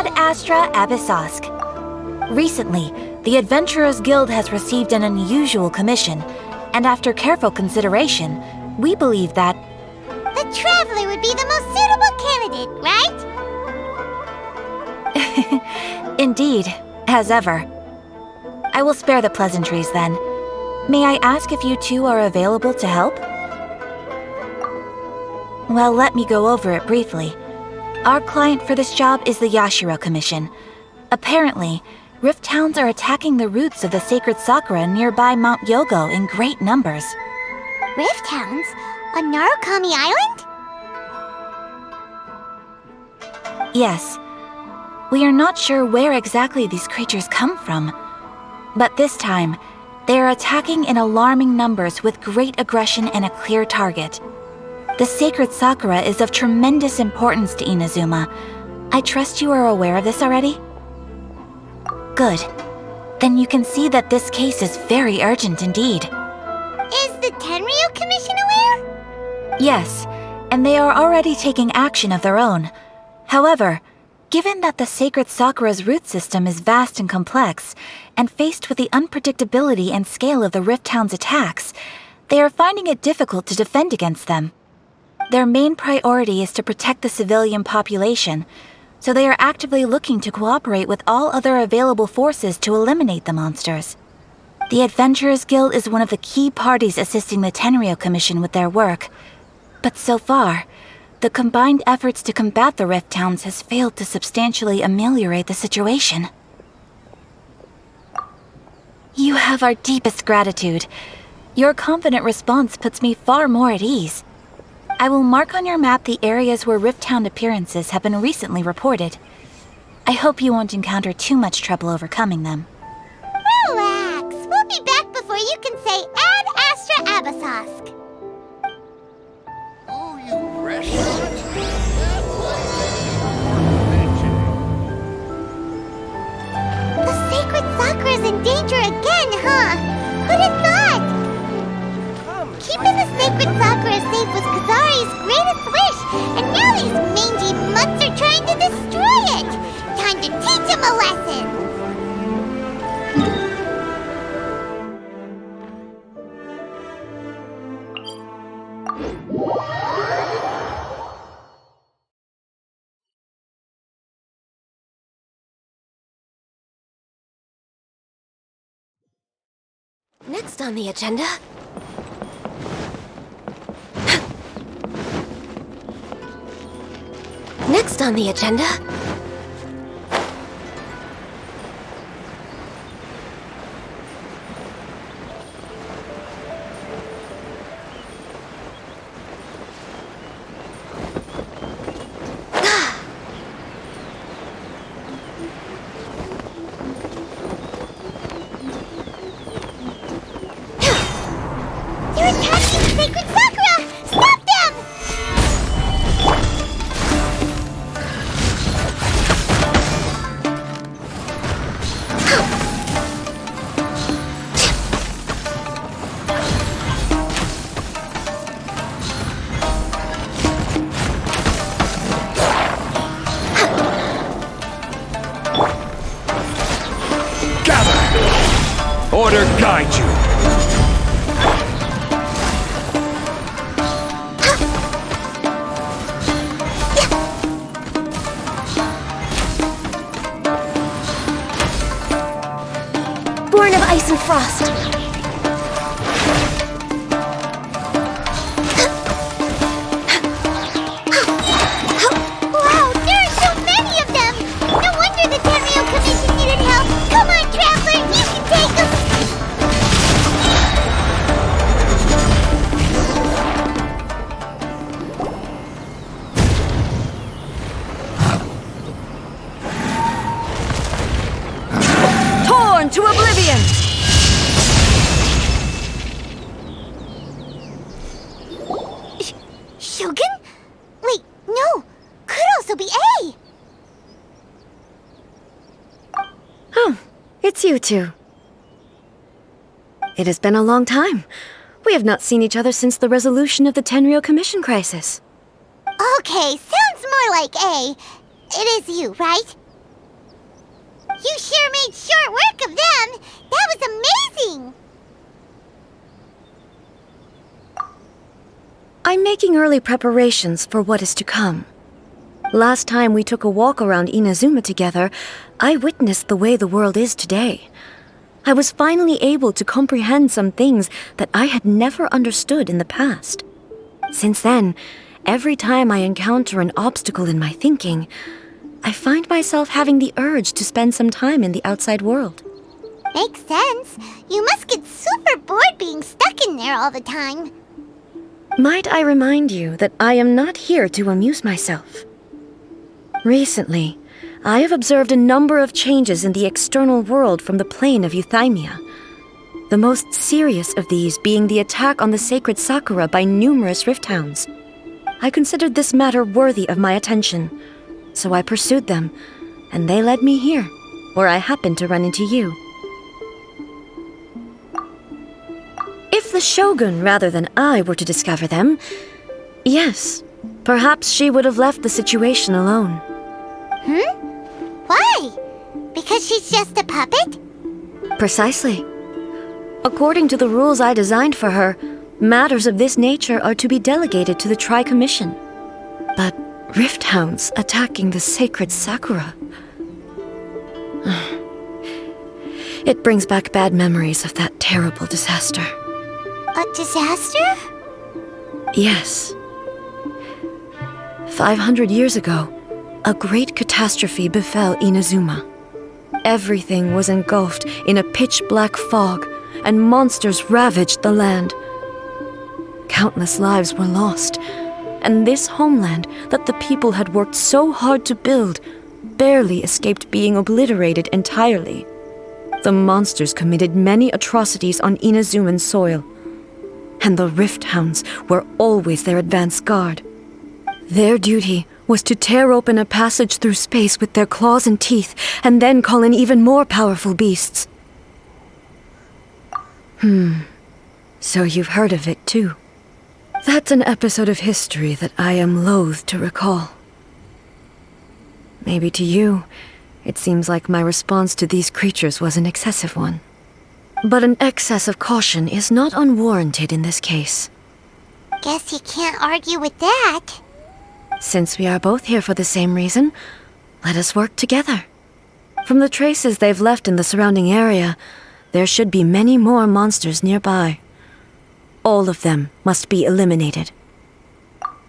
Ad Astra Abyssosk. Recently, the Adventurers Guild has received an unusual commission, and after careful consideration, we believe that the Traveler would be the most suitable candidate, right? Indeed, as ever. I will spare the pleasantries then. May I ask if you two are available to help? Well, let me go over it briefly. Our client for this job is the Yashiro Commission. Apparently, Rift Hounds are attacking the roots of the sacred sakura nearby Mount Yogo in great numbers. Rift Hounds? On Narukami Island? Yes. We are not sure where exactly these creatures come from. But this time, they are attacking in alarming numbers with great aggression and a clear target. The sacred sakura is of tremendous importance to Inazuma. I trust you are aware of this already? Good. Then you can see that this case is very urgent indeed. Is the Tenryu Commission aware? Yes, and they are already taking action of their own. However, given that the sacred sakura's root system is vast and complex, and faced with the unpredictability and scale of the Rift Hound's attacks, they are finding it difficult to defend against them. Their main priority is to protect the civilian population, so they are actively looking to cooperate with all other available forces to eliminate the monsters. The Adventurers Guild is one of the key parties assisting the Tenryu Commission with their work, but so far, the combined efforts to combat the Rift Hounds has failed to substantially ameliorate the situation. You have our deepest gratitude. Your confident response puts me far more at ease. I will mark on your map the areas where Rift Hound appearances have been recently reported. I hope you won't encounter too much trouble overcoming them. Relax. We'll be back before you can say Ad Astra Abyssosk. Oh, you restaurant? The sacred sakura's in danger again, huh? Who'd have thought? Keeping the sacred sakura safe was Kazari's greatest wish, and now these mangy mutts are trying to destroy it! Time to teach him a lesson! Next on the agenda... Next on the agenda... They're attacking the sacred sakura! Stop them! Order guide you. Born of ice and frost. Wow, there are so many of them! No wonder the Tenryu Commission needed help! Come on, Traveler, you can take them! Torn to oblivion! Shogun? Wait, no! Could also be A! Oh, it's you two. It has been a long time. We have not seen each other since the resolution of the Tenryu Commission crisis. Okay, sounds more like A. It is you, right? You sure made short work of them! That was amazing! I'm making early preparations for what is to come. Last time we took a walk around Inazuma together, I witnessed the way the world is today. I was finally able to comprehend some things that I had never understood in the past. Since then, every time I encounter an obstacle in my thinking, I find myself having the urge to spend some time in the outside world. Makes sense. You must get super bored being stuck in there all the time. Might I remind you that I am not here to amuse myself? Recently, I have observed a number of changes in the external world from the plane of Euthymia. The most serious of these being the attack on the sacred Sakura by numerous rift hounds. I considered this matter worthy of my attention, so I pursued them, and they led me here, where I happened to run into you. If the Shogun rather than I were to discover them, yes, perhaps she would have left the situation alone. Why? Because she's just a puppet? Precisely. According to the rules I designed for her, matters of this nature are to be delegated to the Tri-Commission. But rift hounds attacking the sacred Sakura... It brings back bad memories of that terrible disaster. A disaster? Yes. 500 years ago, a great catastrophe befell Inazuma. Everything was engulfed in a pitch-black fog, and monsters ravaged the land. Countless lives were lost, and this homeland that the people had worked so hard to build barely escaped being obliterated entirely. The monsters committed many atrocities on Inazuman soil, and the Rift Hounds were always their advance guard. Their duty was to tear open a passage through space with their claws and teeth, and then call in even more powerful beasts. So you've heard of it too. That's an episode of history that I am loath to recall. Maybe to you, it seems like my response to these creatures was an excessive one. But an excess of caution is not unwarranted in this case. Guess you can't argue with that. Since we are both here for the same reason, let us work together. From the traces they've left in the surrounding area, there should be many more monsters nearby. All of them must be eliminated.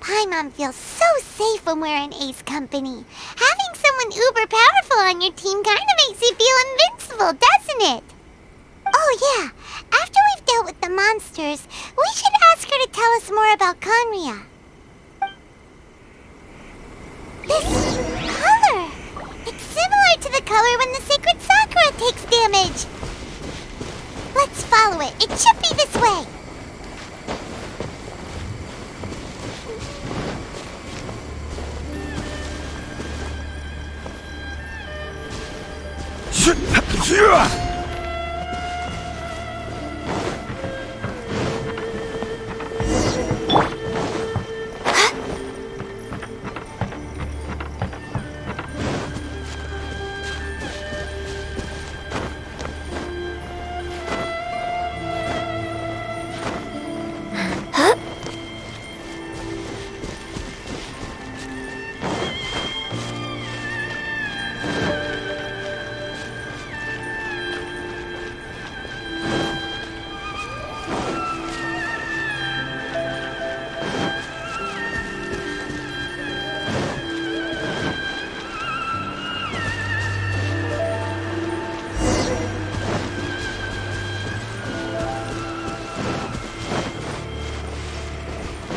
Paimon feels so safe when we're in Ace Company. Having someone uber powerful on your team kinda makes you feel invincible, doesn't it? Oh yeah, after we've dealt with the monsters, we should ask her to tell us more about Conria. This color! It's similar to the color when the sacred Sakura takes damage. Let's follow it. It should be this way.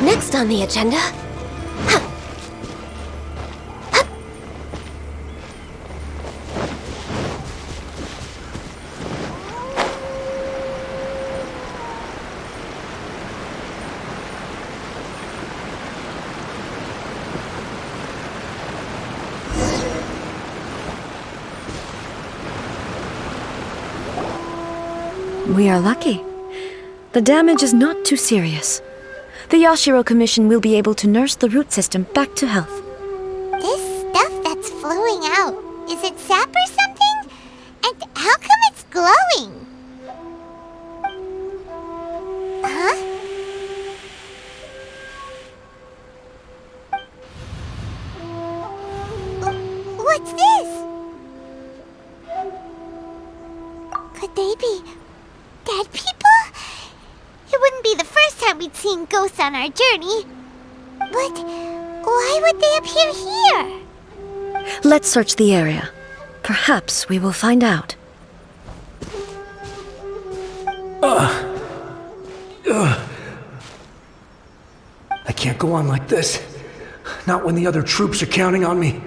Next on the agenda... We are lucky. The damage is not too serious. The Yashiro Commission will be able to nurse the root system back to health. This stuff that's flowing out, is it sap or something? close on our journey. But why would they appear here? Let's search the area. Perhaps we will find out. I can't go on like this. Not when the other troops are counting on me.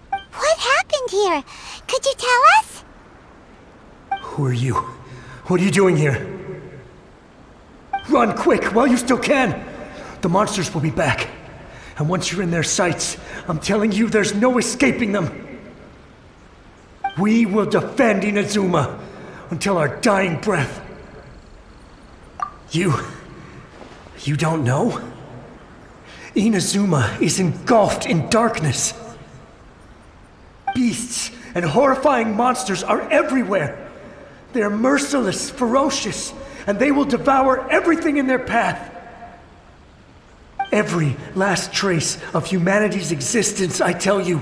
What happened here? Could you tell us? Who are you? What are you doing here? Run quick while you still can! The monsters will be back. And once you're in their sights, I'm telling you there's no escaping them. We will defend Inazuma until our dying breath. You don't know? Inazuma is engulfed in darkness. Beasts and horrifying monsters are everywhere. They're merciless, ferocious, and they will devour everything in their path. Every last trace of humanity's existence, I tell you.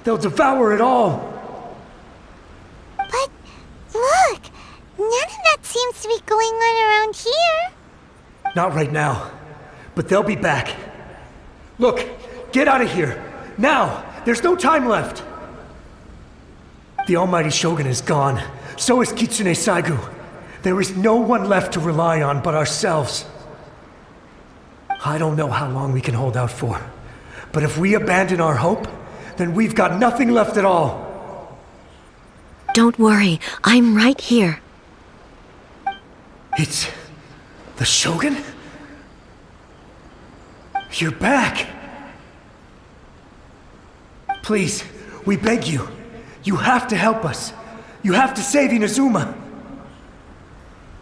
They'll devour it all. But look, none of that seems to be going on around here. Not right now, but they'll be back. Look, get out of here. Now! There's no time left! The Almighty Shogun is gone. So is Kitsune Saigu. There is no one left to rely on but ourselves. I don't know how long we can hold out for. But if we abandon our hope, then we've got nothing left at all. Don't worry, I'm right here. It's the Shogun? You're back! Please, we beg you. You have to help us. You have to save Inazuma.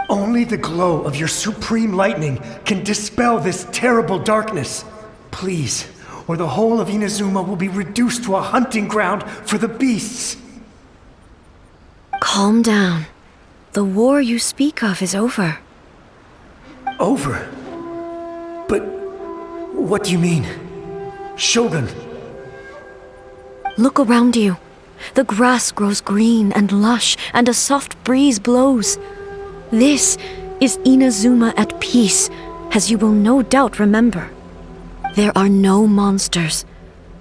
Only the glow of your supreme lightning can dispel this terrible darkness. Please, or the whole of Inazuma will be reduced to a hunting ground for the beasts. Calm down. The war you speak of is over. Over? But what do you mean? Shogun? Look around you. The grass grows green and lush, and a soft breeze blows. This is Inazuma at peace, as you will no doubt remember. There are no monsters,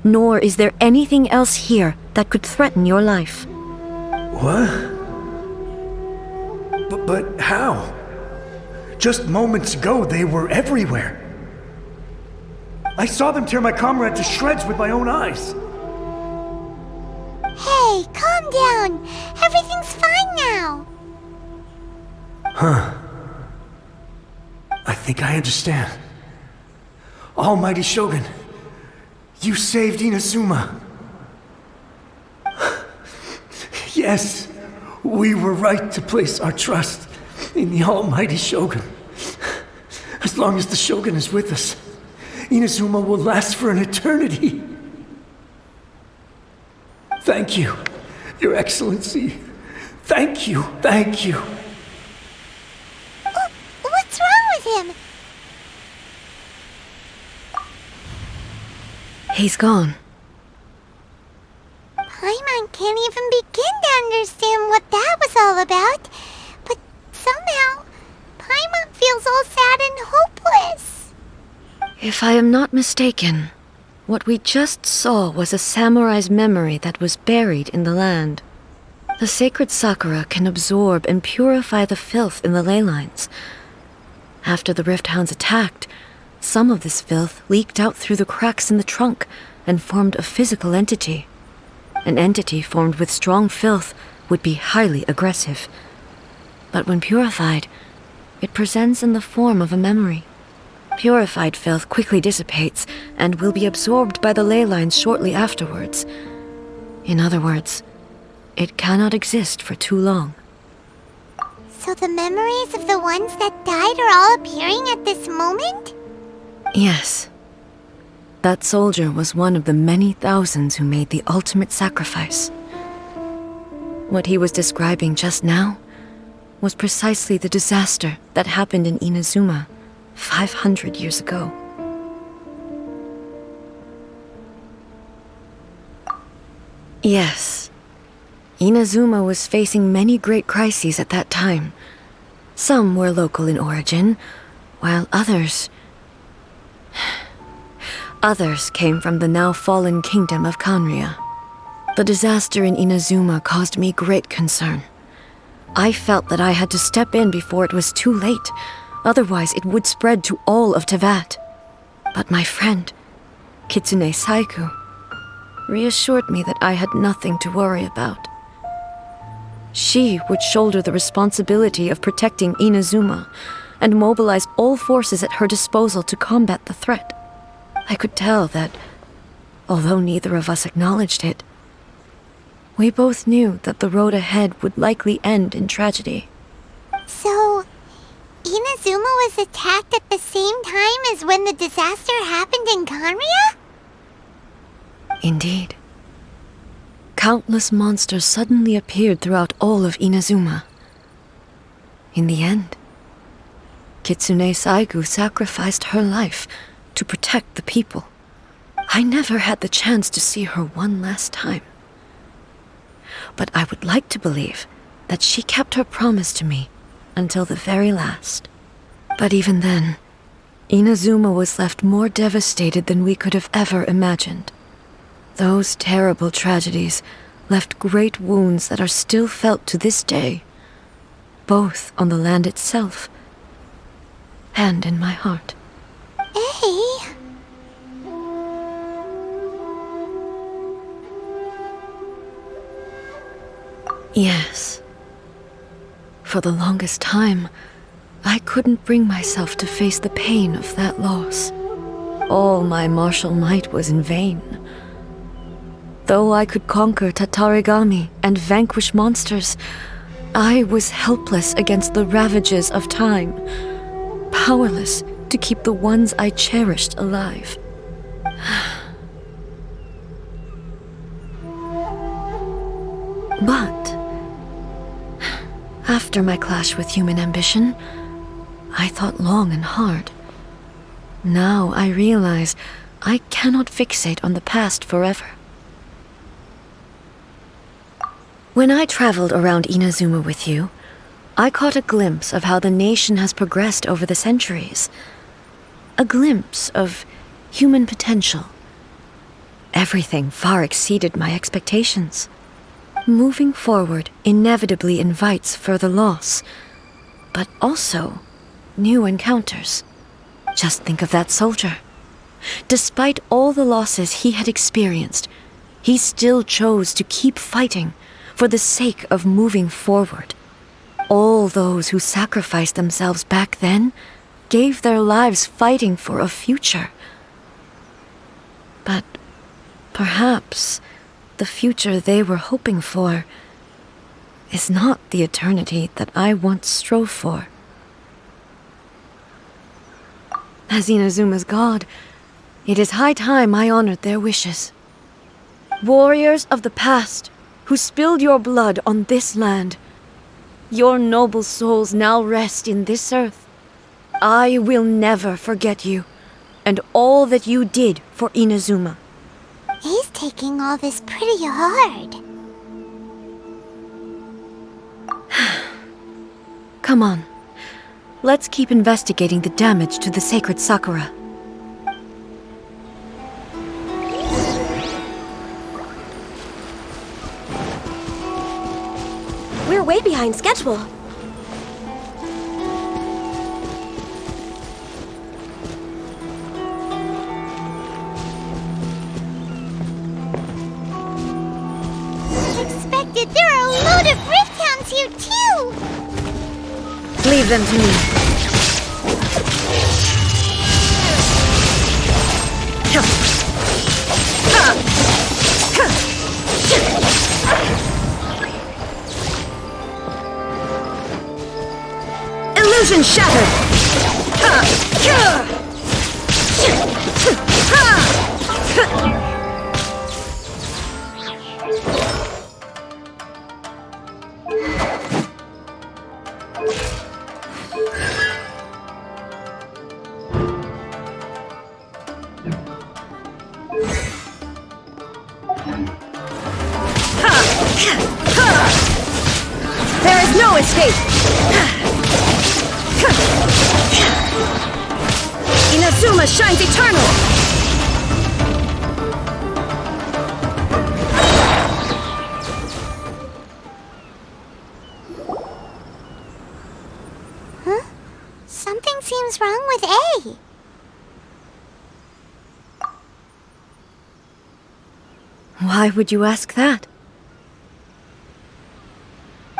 nor is there anything else here that could threaten your life. What? But how? Just moments ago, they were everywhere. I saw them tear my comrade to shreds with my own eyes. Hey, calm down. Everything's fine now. Huh. I think I understand. Almighty Shogun, you saved Inazuma. Yes, we were right to place our trust in the Almighty Shogun. As long as the Shogun is with us, Inazuma will last for an eternity. Thank you, Your Excellency. Thank you, thank you. What's wrong with him? He's gone. Paimon can't even begin to understand what that was all about. But somehow, Paimon feels all sad and hopeless. If I am not mistaken, what we just saw was a samurai's memory that was buried in the land. The sacred sakura can absorb and purify the filth in the ley lines. After the Rift Hounds attacked, some of this filth leaked out through the cracks in the trunk and formed a physical entity. An entity formed with strong filth would be highly aggressive. But when purified, it presents in the form of a memory. Purified filth quickly dissipates and will be absorbed by the ley lines shortly afterwards. In other words, it cannot exist for too long. So the memories of the ones that died are all appearing at this moment? Yes. That soldier was one of the many thousands who made the ultimate sacrifice. What he was describing just now was precisely the disaster that happened in Inazuma 500 years ago. Yes. Inazuma was facing many great crises at that time. Some were local in origin, while others came from the now fallen kingdom of Kanria. The disaster in Inazuma caused me great concern. I felt that I had to step in before it was too late, otherwise it would spread to all of Tevat. But my friend, Kitsune Saiku, reassured me that I had nothing to worry about. She would shoulder the responsibility of protecting Inazuma and mobilize all forces at her disposal to combat the threat. I could tell that, although neither of us acknowledged it, we both knew that the road ahead would likely end in tragedy. So, Inazuma was attacked at the same time as when the disaster happened in Kanria? Indeed. Countless monsters suddenly appeared throughout all of Inazuma. In the end, Kitsune Saigu sacrificed her life to protect the people. I never had the chance to see her one last time. But I would like to believe that she kept her promise to me until the very last. But even then, Inazuma was left more devastated than we could have ever imagined. Those terrible tragedies left great wounds that are still felt to this day, both on the land itself and in my heart. Hey. Yes. For the longest time, I couldn't bring myself to face the pain of that loss. All my martial might was in vain. Though I could conquer Tatarigami and vanquish monsters, I was helpless against the ravages of time, powerless to keep the ones I cherished alive. But after my clash with human ambition, I thought long and hard. Now I realize I cannot fixate on the past forever. When I traveled around Inazuma with you, I caught a glimpse of how the nation has progressed over the centuries. A glimpse of human potential. Everything far exceeded my expectations. Moving forward inevitably invites further loss, but also new encounters. Just think of that soldier. Despite all the losses he had experienced, he still chose to keep fighting for the sake of moving forward. All those who sacrificed themselves back then gave their lives fighting for a future. But perhaps the future they were hoping for is not the eternity that I once strove for. As Inazuma's god, it is high time I honored their wishes. Warriors of the past, who spilled your blood on this land, your noble souls now rest in this earth. I will never forget you, and all that you did for Inazuma. He's taking all this pretty hard. Come on, let's keep investigating the damage to the sacred Sakura. We're way behind schedule. As expected, there are a load of rift hounds here too! Leave them to me. Illusion shattered! There is no escape! Inazuma shines eternal! Something seems wrong with A. Why would you ask that?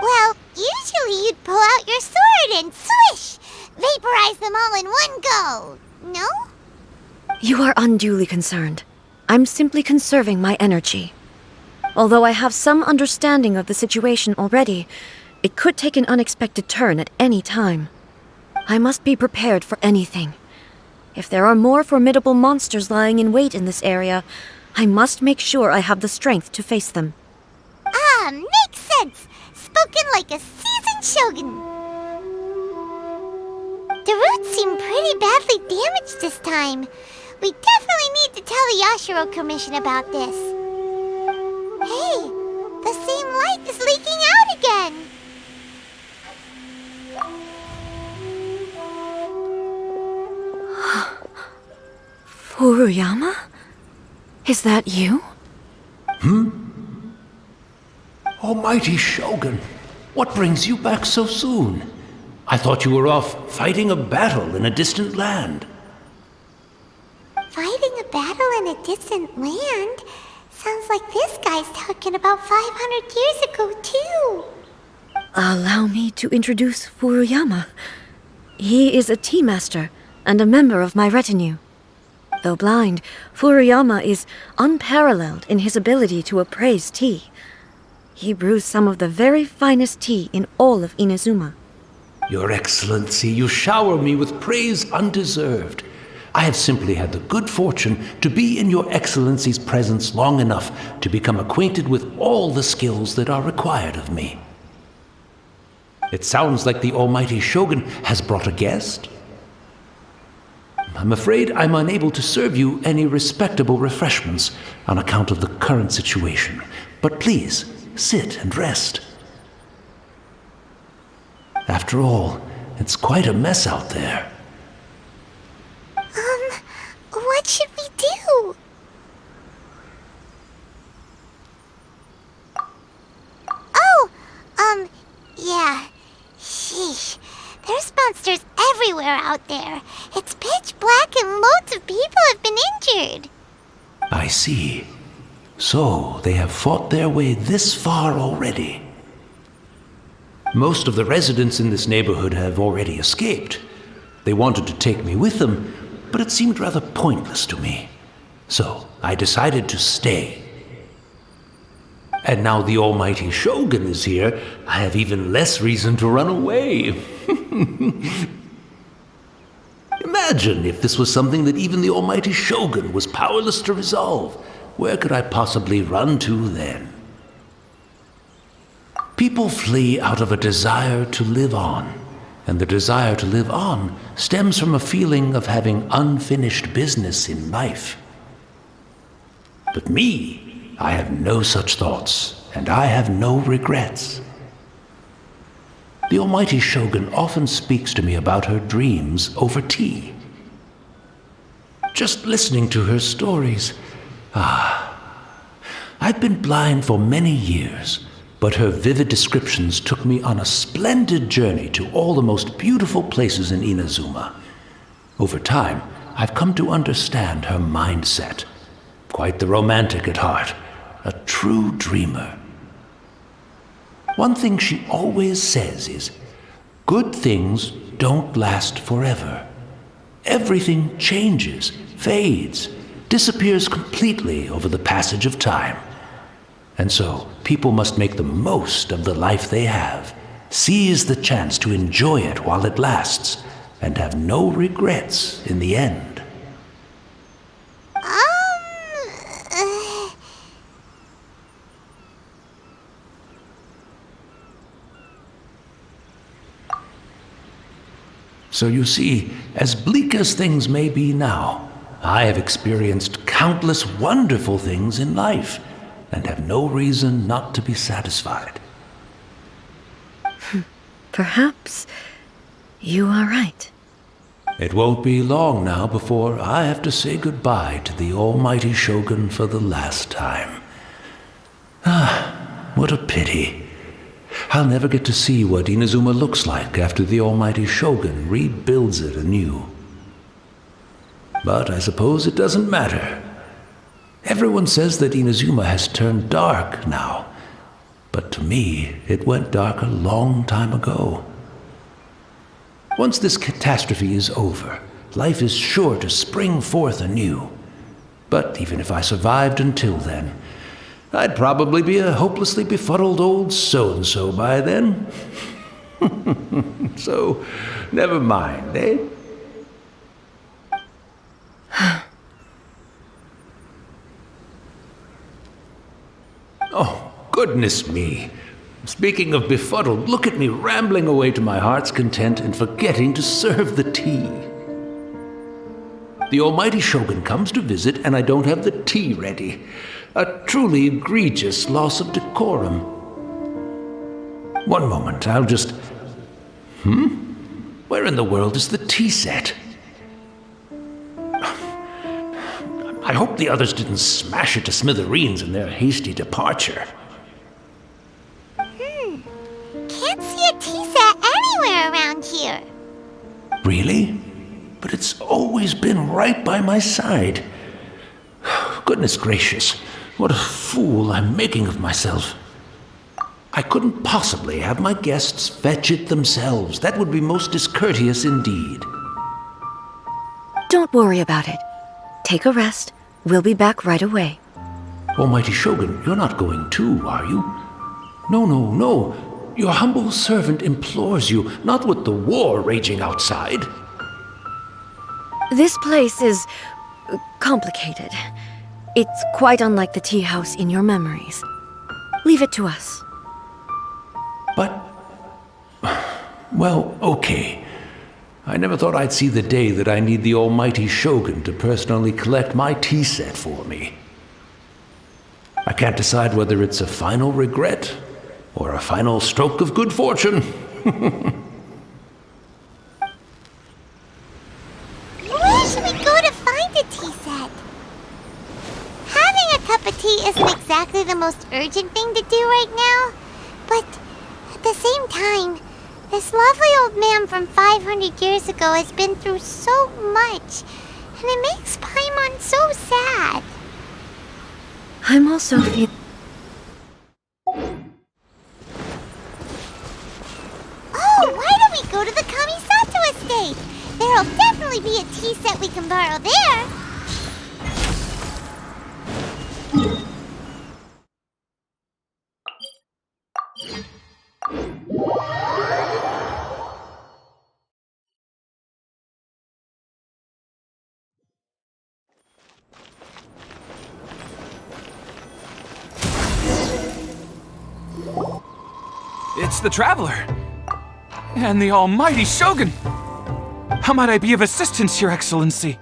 Well, usually you'd pull out your sword and swish! Vaporize them all in one go! No? You are unduly concerned. I'm simply conserving my energy. Although I have some understanding of the situation already, it could take an unexpected turn at any time. I must be prepared for anything. If there are more formidable monsters lying in wait in this area, I must make sure I have the strength to face them. Ah, makes sense! Spoken like a seasoned shogun. The roots seem pretty badly damaged this time. We definitely need to tell the Yashiro Commission about this. Hey, the same light is leaking out again! Furuyama? Is that you? Almighty Shogun, what brings you back so soon? I thought you were off fighting a battle in a distant land. Fighting a battle in a distant land? Sounds like this guy's talking about 500 years ago, too. Allow me to introduce Furuyama. He is a tea master and a member of my retinue. Though blind, Furuyama is unparalleled in his ability to appraise tea. He brews some of the very finest tea in all of Inazuma. Your Excellency, you shower me with praise undeserved. I have simply had the good fortune to be in Your Excellency's presence long enough to become acquainted with all the skills that are required of me. It sounds like the Almighty Shogun has brought a guest. I'm afraid I'm unable to serve you any respectable refreshments on account of the current situation, but please, sit and rest. After all, it's quite a mess out there. What should we do? Oh, yeah. Sheesh. There's monsters everywhere out there. It's pitch black and loads of people have been injured. I see. So, they have fought their way this far already. Most of the residents in this neighborhood have already escaped. They wanted to take me with them, but it seemed rather pointless to me. So, I decided to stay. And now the Almighty Shogun is here, I have even less reason to run away. Imagine if this was something that even the Almighty Shogun was powerless to resolve. Where could I possibly run to then? People flee out of a desire to live on, and the desire to live on stems from a feeling of having unfinished business in life. But me, I have no such thoughts, and I have no regrets. The Almighty Shogun often speaks to me about her dreams over tea. Just listening to her stories, I've been blind for many years, but her vivid descriptions took me on a splendid journey to all the most beautiful places in Inazuma. Over time, I've come to understand her mindset. Quite the romantic at heart, a true dreamer. One thing she always says is, good things don't last forever. Everything changes, fades, disappears completely over the passage of time. And so, people must make the most of the life they have, seize the chance to enjoy it while it lasts, and have no regrets in the end. So you see, as bleak as things may be now, I have experienced countless wonderful things in life, and have no reason not to be satisfied. Perhaps you are right. It won't be long now before I have to say goodbye to the almighty Shogun for the last time. Ah, what a pity. I'll never get to see what Inazuma looks like after the almighty Shogun rebuilds it anew. But I suppose it doesn't matter. Everyone says that Inazuma has turned dark now, but to me, it went dark a long time ago. Once this catastrophe is over, life is sure to spring forth anew. But even if I survived until then, I'd probably be a hopelessly befuddled old so-and-so by then. So, never mind, eh? Oh, goodness me. Speaking of befuddled, look at me rambling away to my heart's content and forgetting to serve the tea. The almighty Shogun comes to visit and I don't have the tea ready. A truly egregious loss of decorum. One moment, I'll just... Where in the world is the tea set? I hope the others didn't smash it to smithereens in their hasty departure. Can't see a tea set anywhere around here. Really? But it's always been right by my side. Goodness gracious, what a fool I'm making of myself. I couldn't possibly have my guests fetch it themselves. That would be most discourteous indeed. Don't worry about it. Take a rest. We'll be back right away. Almighty Shogun, you're not going too, are you? No. Your humble servant implores you, not with the war raging outside. This place is complicated. It's quite unlike the tea house in your memories. Leave it to us. But... well, okay. I never thought I'd see the day that I need the almighty Shogun to personally collect my tea set for me. I can't decide whether it's a final regret or a final stroke of good fortune. Where should we go to find a tea set? Having a cup of tea isn't exactly the most urgent thing to do right now, but at the same time, this lovely old man from 500 years ago has been through so much, and it makes Paimon so sad. I'm also feeling... Oh, why don't we go to the Kamisato estate? There'll definitely be a tea set we can borrow there. It's the Traveler! And the almighty Shogun! How might I be of assistance, Your Excellency?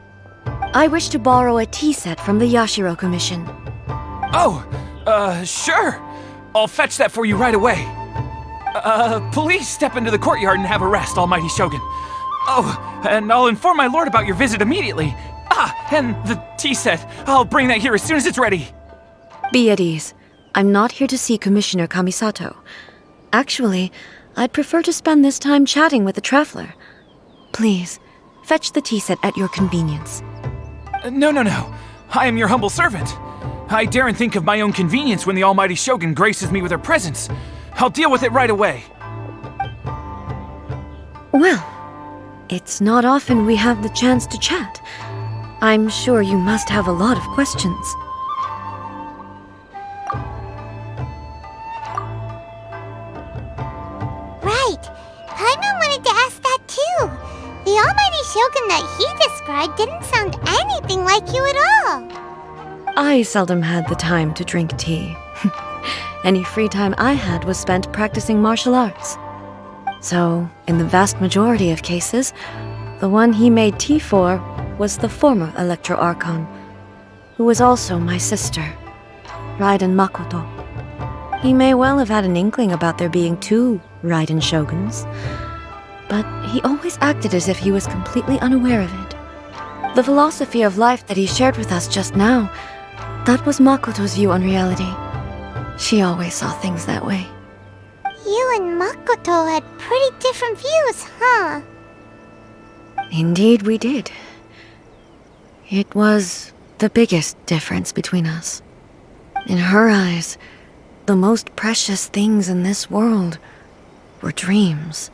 I wish to borrow a tea set from the Yashiro Commission. Oh, sure. I'll fetch that for you right away. Please step into the courtyard and have a rest, almighty Shogun. Oh, and I'll inform my lord about your visit immediately. Ah, and the tea set. I'll bring that here as soon as it's ready. Be at ease. I'm not here to see Commissioner Kamisato. Actually, I'd prefer to spend this time chatting with the Traveler. Please, fetch the tea set at your convenience. No. I am your humble servant. I daren't think of my own convenience when the almighty Shogun graces me with her presence. I'll deal with it right away. Well, it's not often we have the chance to chat. I'm sure you must have a lot of questions. Right. Paimon wanted to ask that too. The almighty Shogun that he described didn't sound anything like you at all. I seldom had the time to drink tea. Any free time I had was spent practicing martial arts. So, in the vast majority of cases, the one he made tea for was the former Electro Archon, who was also my sister, Raiden Makoto. He may well have had an inkling about there being two Raiden Shoguns. but he always acted as if he was completely unaware of it. The philosophy of life that he shared with us just now, that was Makoto's view on reality. She always saw things that way. You and Makoto had pretty different views, huh? Indeed we did. It was the biggest difference between us. In her eyes, the most precious things in this world were dreams.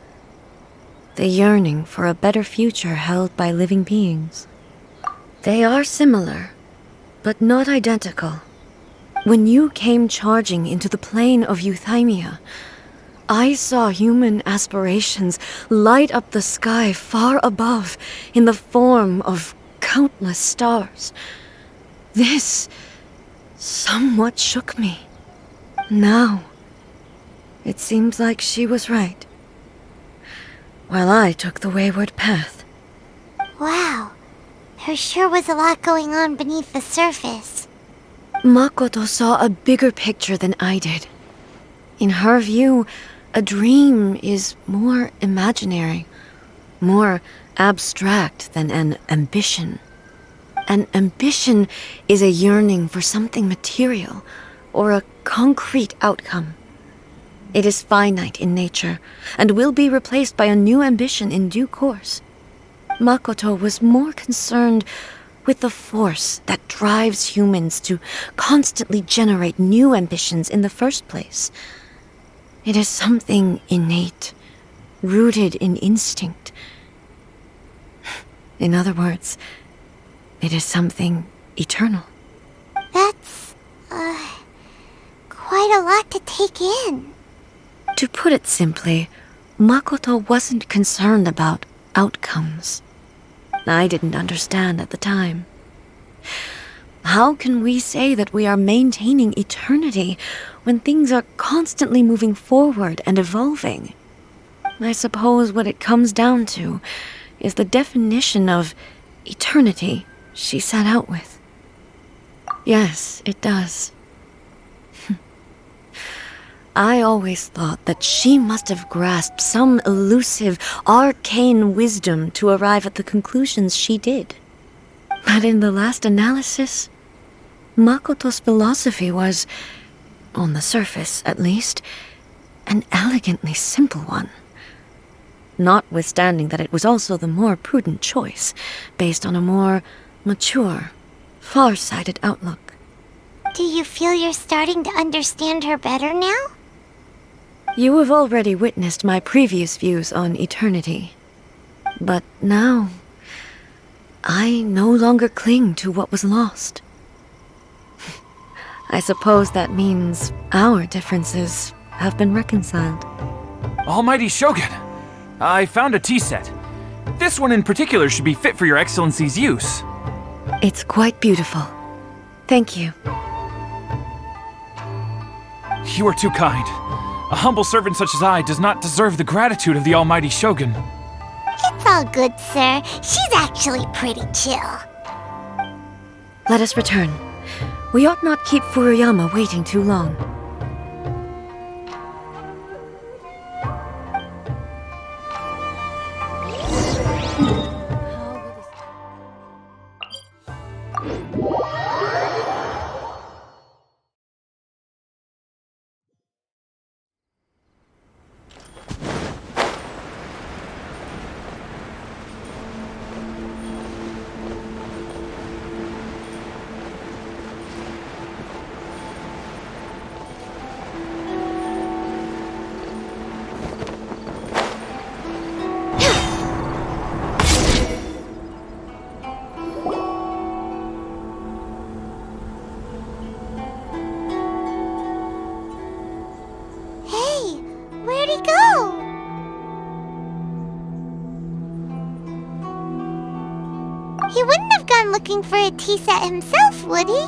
The yearning for a better future held by living beings. They are similar, but not identical. When you came charging into the plane of Euthymia, I saw human aspirations light up the sky far above in the form of countless stars. This somewhat shook me. Now, it seems like she was right, while I took the wayward path. Wow. There sure was a lot going on beneath the surface. Makoto saw a bigger picture than I did. In her view, a dream is more imaginary, more abstract than an ambition. An ambition is a yearning for something material, or a concrete outcome. It is finite in nature, and will be replaced by a new ambition in due course. Makoto was more concerned with the force that drives humans to constantly generate new ambitions in the first place. It is something innate, rooted in instinct. In other words, it is something eternal. That's, quite a lot to take in. To put it simply, Makoto wasn't concerned about outcomes. I didn't understand at the time. How can we say that we are maintaining eternity when things are constantly moving forward and evolving? I suppose what it comes down to is the definition of eternity she set out with. Yes, it does. I always thought that she must have grasped some elusive, arcane wisdom to arrive at the conclusions she did. But in the last analysis, Makoto's philosophy was, on the surface at least, an elegantly simple one. Notwithstanding that it was also the more prudent choice, based on a more mature, far-sighted outlook. Do you feel you're starting to understand her better now? You have already witnessed my previous views on eternity. But now, I no longer cling to what was lost. I suppose that means our differences have been reconciled. Almighty Shogun, I found a tea set. This one in particular should be fit for your Excellency's use. It's quite beautiful. Thank you. You are too kind. A humble servant such as I does not deserve the gratitude of the Almighty Shogun. It's all good, sir. She's actually pretty chill. Let us return. We ought not keep Furuyama waiting too long. Where'd he go? He wouldn't have gone looking for a tea set himself, would he?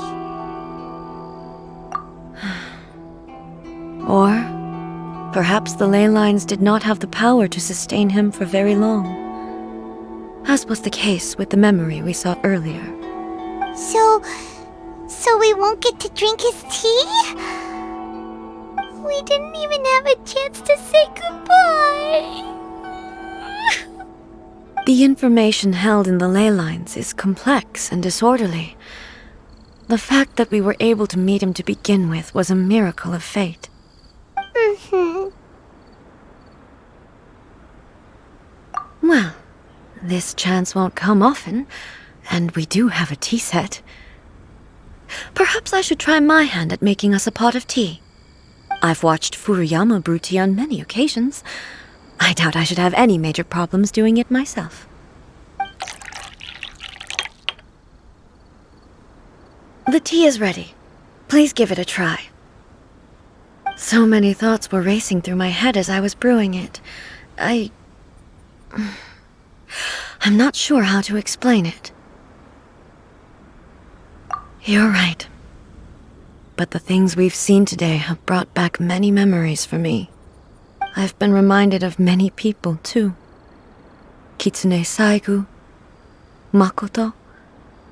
Or perhaps the ley lines did not have the power to sustain him for very long, as was the case with the memory we saw earlier. So we won't get to drink his tea? We didn't even have a chance to say goodbye. The information held in the ley lines is complex and disorderly. The fact that we were able to meet him to begin with was a miracle of fate. Well, this chance won't come often, and we do have a tea set. Perhaps I should try my hand at making us a pot of tea. I've watched Furuyama brew tea on many occasions. I doubt I should have any major problems doing it myself. The tea is ready. Please give it a try. So many thoughts were racing through my head as I was brewing it. I'm not sure how to explain it. You're right. But the things we've seen today have brought back many memories for me. I've been reminded of many people, too. Kitsune Saigu, Makoto,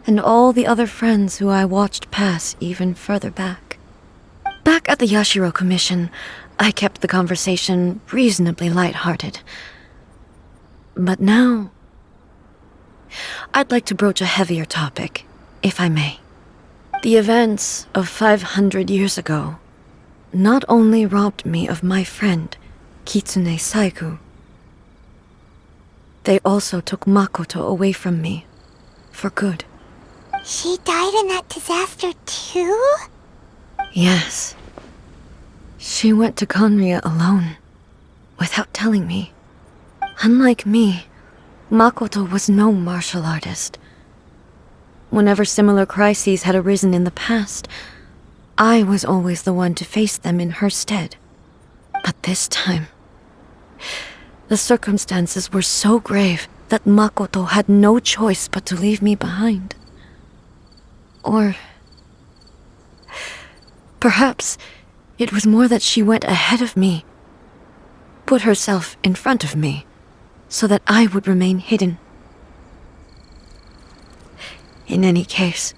and all the other friends who I watched pass even further back. Back at the Yashiro Commission, I kept the conversation reasonably lighthearted. But now, I'd like to broach a heavier topic, if I may. The events of 500 years ago not only robbed me of my friend, Kitsune Saigu, they also took Makoto away from me, for good. She died in that disaster too? Yes. She went to Conria alone, without telling me. Unlike me, Makoto was no martial artist. Whenever similar crises had arisen in the past, I was always the one to face them in her stead. But this time, the circumstances were so grave that Makoto had no choice but to leave me behind. Or perhaps it was more that she went ahead of me, put herself in front of me, so that I would remain hidden. In any case,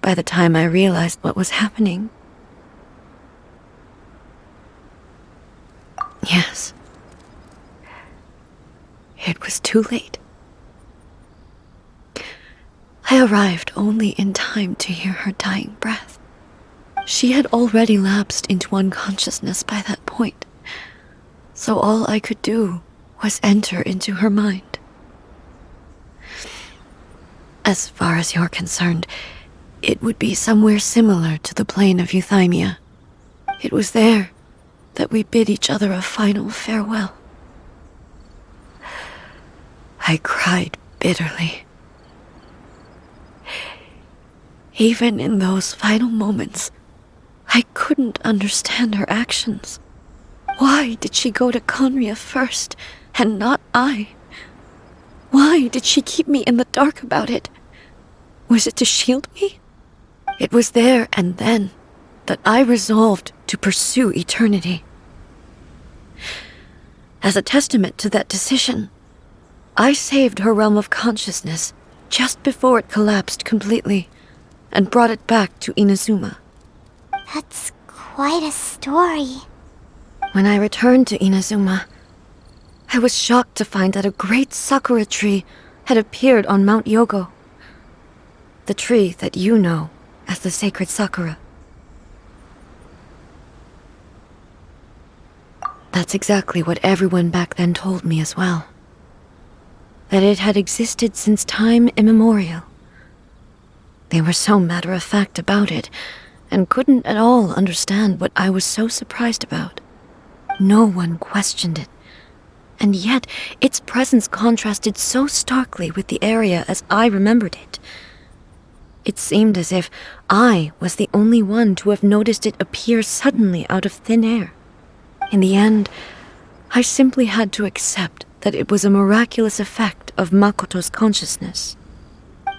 by the time I realized what was happening, yes, it was too late. I arrived only in time to hear her dying breath. She had already lapsed into unconsciousness by that point, so all I could do was enter into her mind. As far as you're concerned, it would be somewhere similar to the plane of Euthymia. It was there that we bid each other a final farewell. I cried bitterly. Even in those final moments, I couldn't understand her actions. Why did she go to Conria first, and not I? Why did she keep me in the dark about it? Was it to shield me? It was there and then that I resolved to pursue eternity. As a testament to that decision, I saved her realm of consciousness just before it collapsed completely and brought it back to Inazuma. That's quite a story. When I returned to Inazuma, I was shocked to find that a great sakura tree had appeared on Mount Yogo, the tree that you know as the sacred sakura. That's exactly what everyone back then told me as well. That it had existed since time immemorial. They were so matter-of-fact about it, and couldn't at all understand what I was so surprised about. No one questioned it, and yet its presence contrasted so starkly with the area as I remembered it. It seemed as if I was the only one to have noticed it appear suddenly out of thin air. In the end, I simply had to accept that it was a miraculous effect of Makoto's consciousness.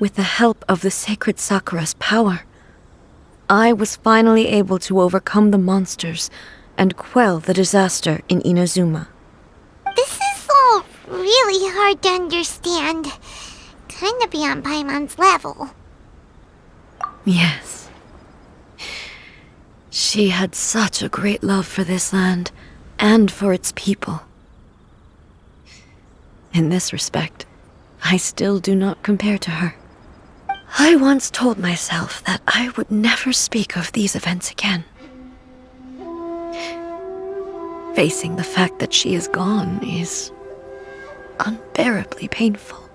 With the help of the sacred Sakura's power, I was finally able to overcome the monsters and quell the disaster in Inazuma. This is all really hard to understand. Kinda beyond Paimon's level. Yes. She had such a great love for this land, and for its people. In this respect, I still do not compare to her. I once told myself that I would never speak of these events again. Facing the fact that she is gone is unbearably painful.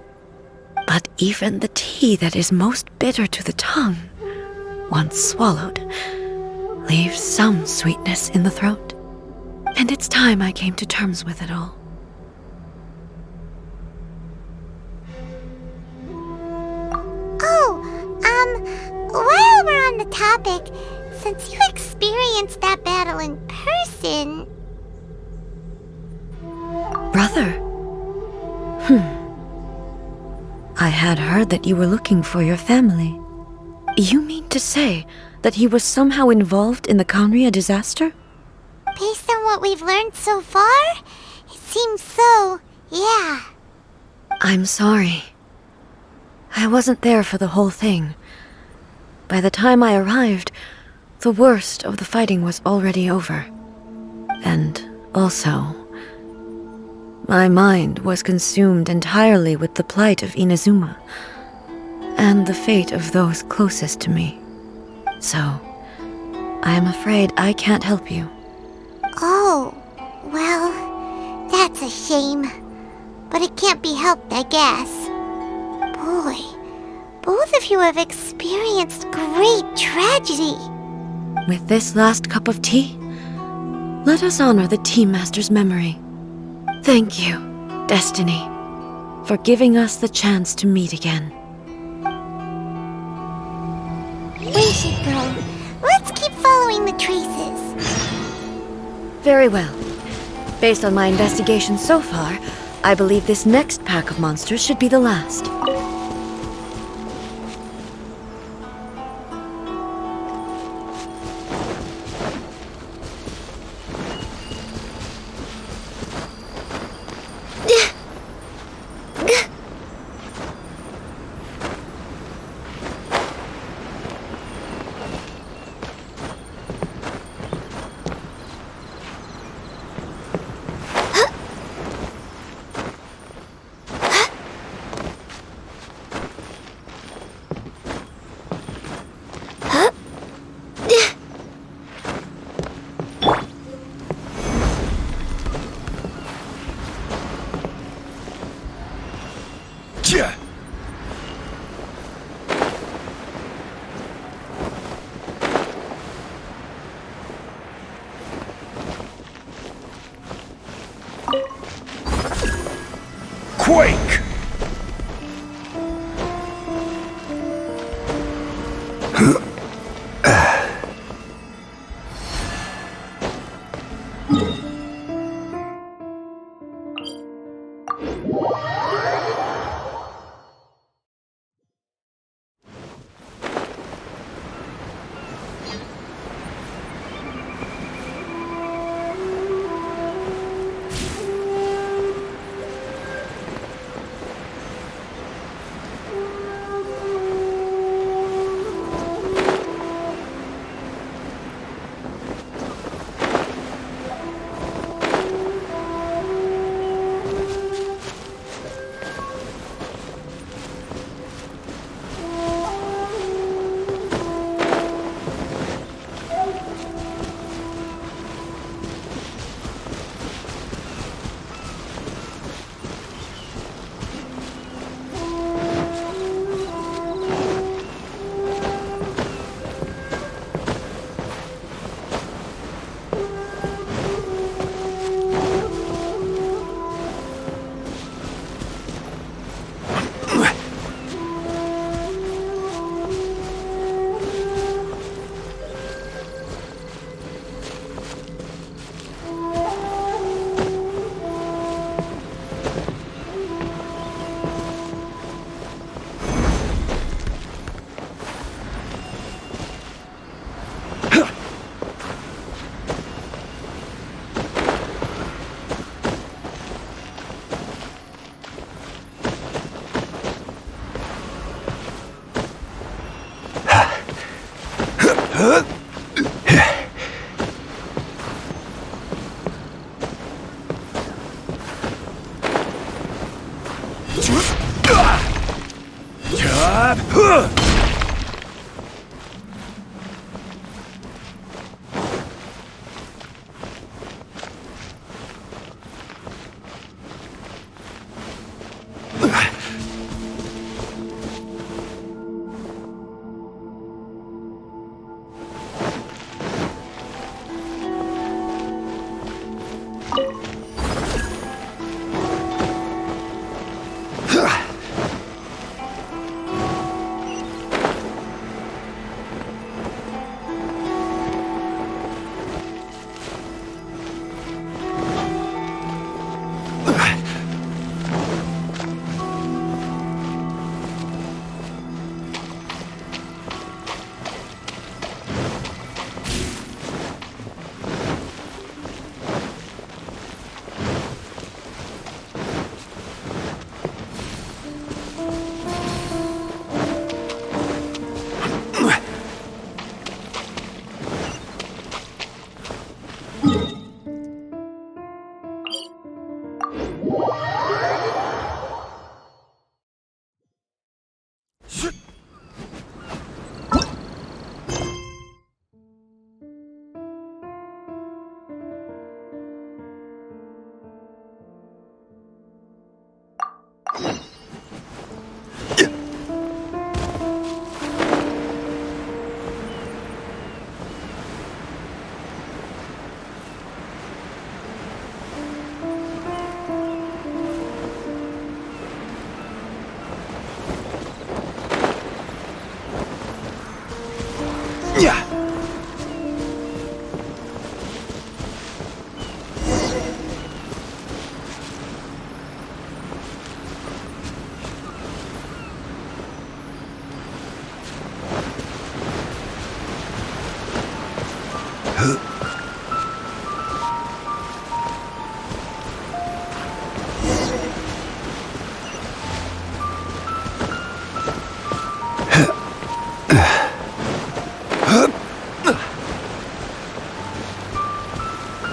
But even the tea that is most bitter to the tongue, once swallowed, leaves some sweetness in the throat. And it's time I came to terms with it all. While we're on the topic, since you experienced that battle in person... Brother? I had heard that you were looking for your family. You mean to say that he was somehow involved in the Kanria disaster? Based on what we've learned so far, it seems so, yeah. I'm sorry. I wasn't there for the whole thing. By the time I arrived, the worst of the fighting was already over. And also, my mind was consumed entirely with the plight of Inazuma and the fate of those closest to me. So, I am afraid I can't help you. Oh, well, that's a shame. But it can't be helped, I guess. Boy, both of you have experienced great tragedy. With this last cup of tea, let us honor the Tea Master's memory. Thank you, Destiny, for giving us the chance to meet again. We should go. Let's keep following the traces. Very well. Based on my investigation so far, I believe this next pack of monsters should be the last. Quake!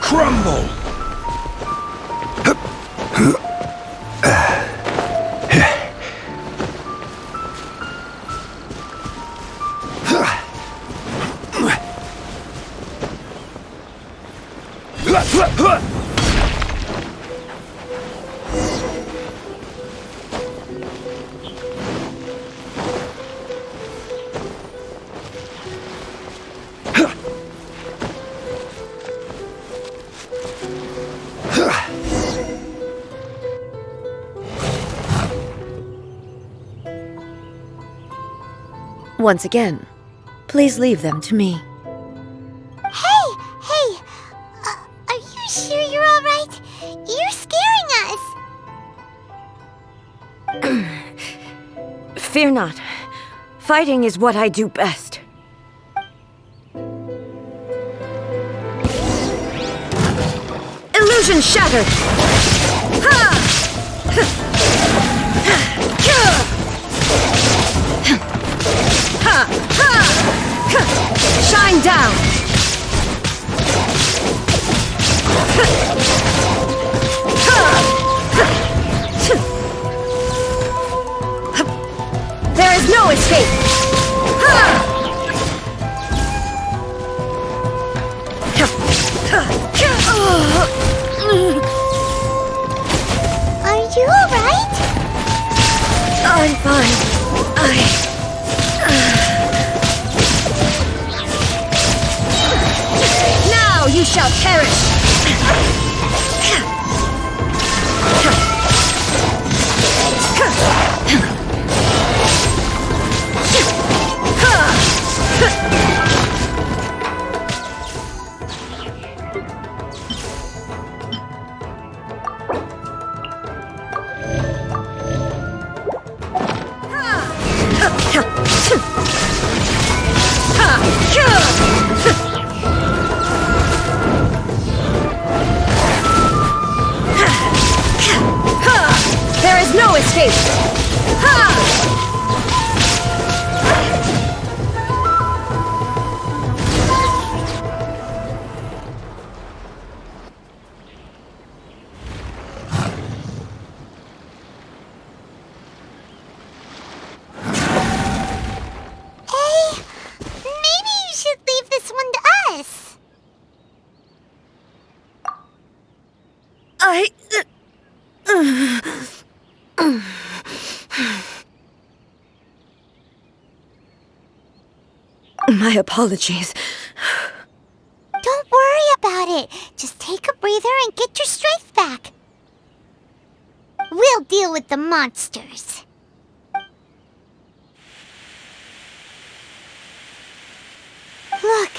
Crumble! Once again, please leave them to me. Hey! Are you sure you're alright? You're scaring us! Fear not. Fighting is what I do best. Illusion shattered! Ha! Shine down! There is no escape! Are you alright? I'm fine. Now you shall perish! There is no escape! Maybe you should leave this one to us. My apologies. Don't worry about it. Just take a breather and get your strength back. We'll deal with the monsters. Look,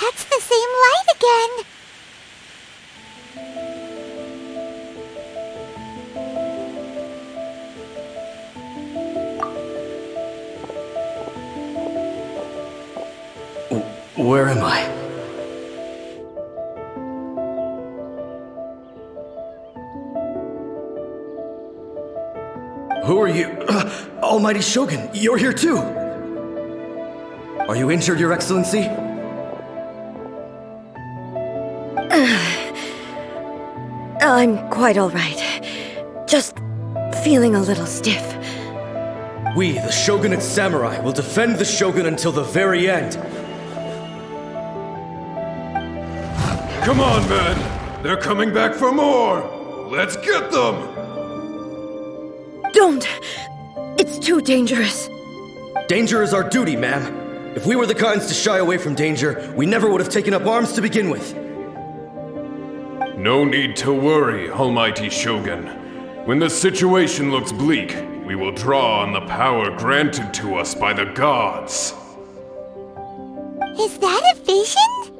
that's the same light again. Where am I? Who are you? Almighty Shogun, you're here too! Are you injured, Your Excellency? I'm quite all right. Just feeling a little stiff. We, the Shogunate Samurai, will defend the Shogun until the very end. Come on, men! They're coming back for more! Let's get them! Don't! It's too dangerous. Danger is our duty, ma'am. If we were the kinds to shy away from danger, we never would have taken up arms to begin with. No need to worry, Almighty Shogun. When the situation looks bleak, we will draw on the power granted to us by the gods. Is that a vision?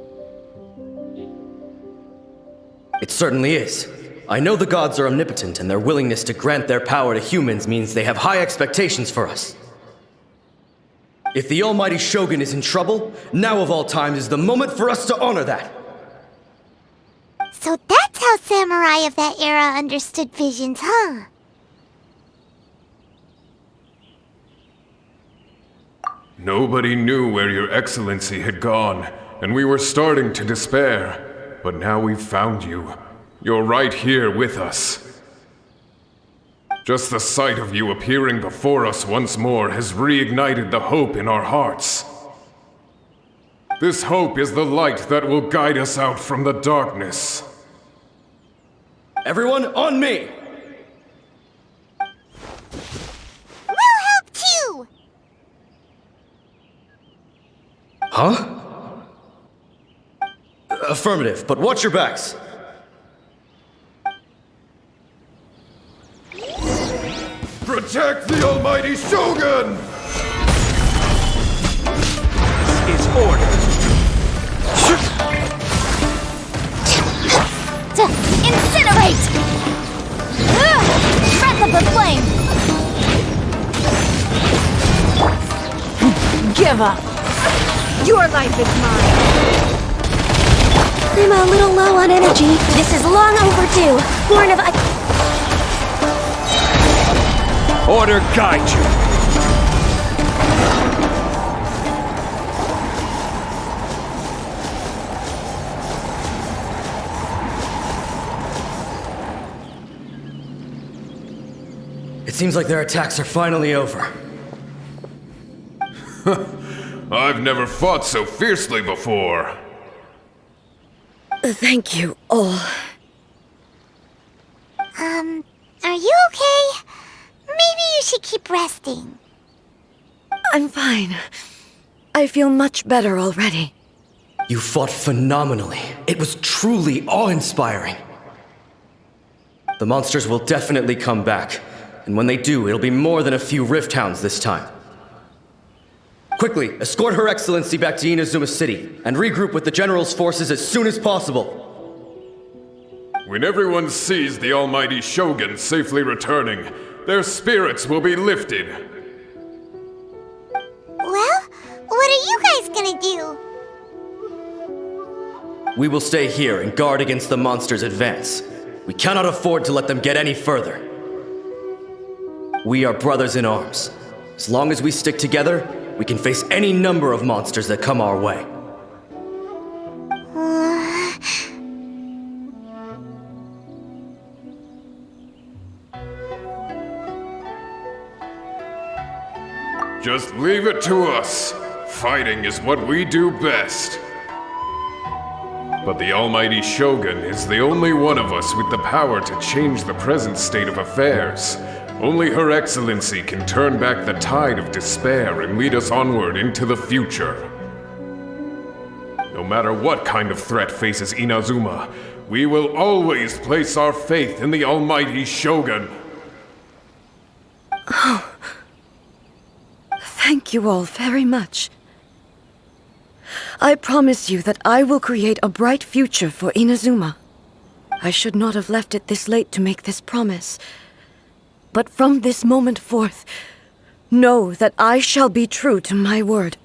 It certainly is. I know the gods are omnipotent, and their willingness to grant their power to humans means they have high expectations for us. If the almighty Shogun is in trouble, now of all times is the moment for us to honor that. So that's how samurai of that era understood visions, huh? Nobody knew where your excellency had gone, and we were starting to despair. But now we've found you. You're right here with us. Just the sight of you appearing before us once more has reignited the hope in our hearts. This hope is the light that will guide us out from the darkness. Everyone, on me! We'll help too! Huh? Affirmative, but watch your backs. Protect the almighty Shogun! Is order. Incinerate! Breath of the flame! Give up! Your life is mine! I'm a little low on energy. This is long overdue. Born of a... Order guide you. It seems like their attacks are finally over. I've never fought so fiercely before. Thank you all. Are you okay? Maybe you should keep resting. I'm fine. I feel much better already. You fought phenomenally. It was truly awe-inspiring. The monsters will definitely come back. And when they do, it'll be more than a few Rift Hounds this time. Quickly, escort Her Excellency back to Inazuma City, and regroup with the General's forces as soon as possible. When everyone sees the almighty Shogun safely returning, their spirits will be lifted. Well, what are you guys gonna do? We will stay here and guard against the monsters' advance. We cannot afford to let them get any further. We are brothers in arms. As long as we stick together, we can face any number of monsters that come our way. Just leave it to us. Fighting is what we do best. But the almighty Shogun is the only one of us with the power to change the present state of affairs. Only Her Excellency can turn back the tide of despair and lead us onward into the future. No matter what kind of threat faces Inazuma, we will always place our faith in the almighty Shogun. Oh. Thank you all very much. I promise you that I will create a bright future for Inazuma. I should not have left it this late to make this promise. But from this moment forth, know that I shall be true to my word.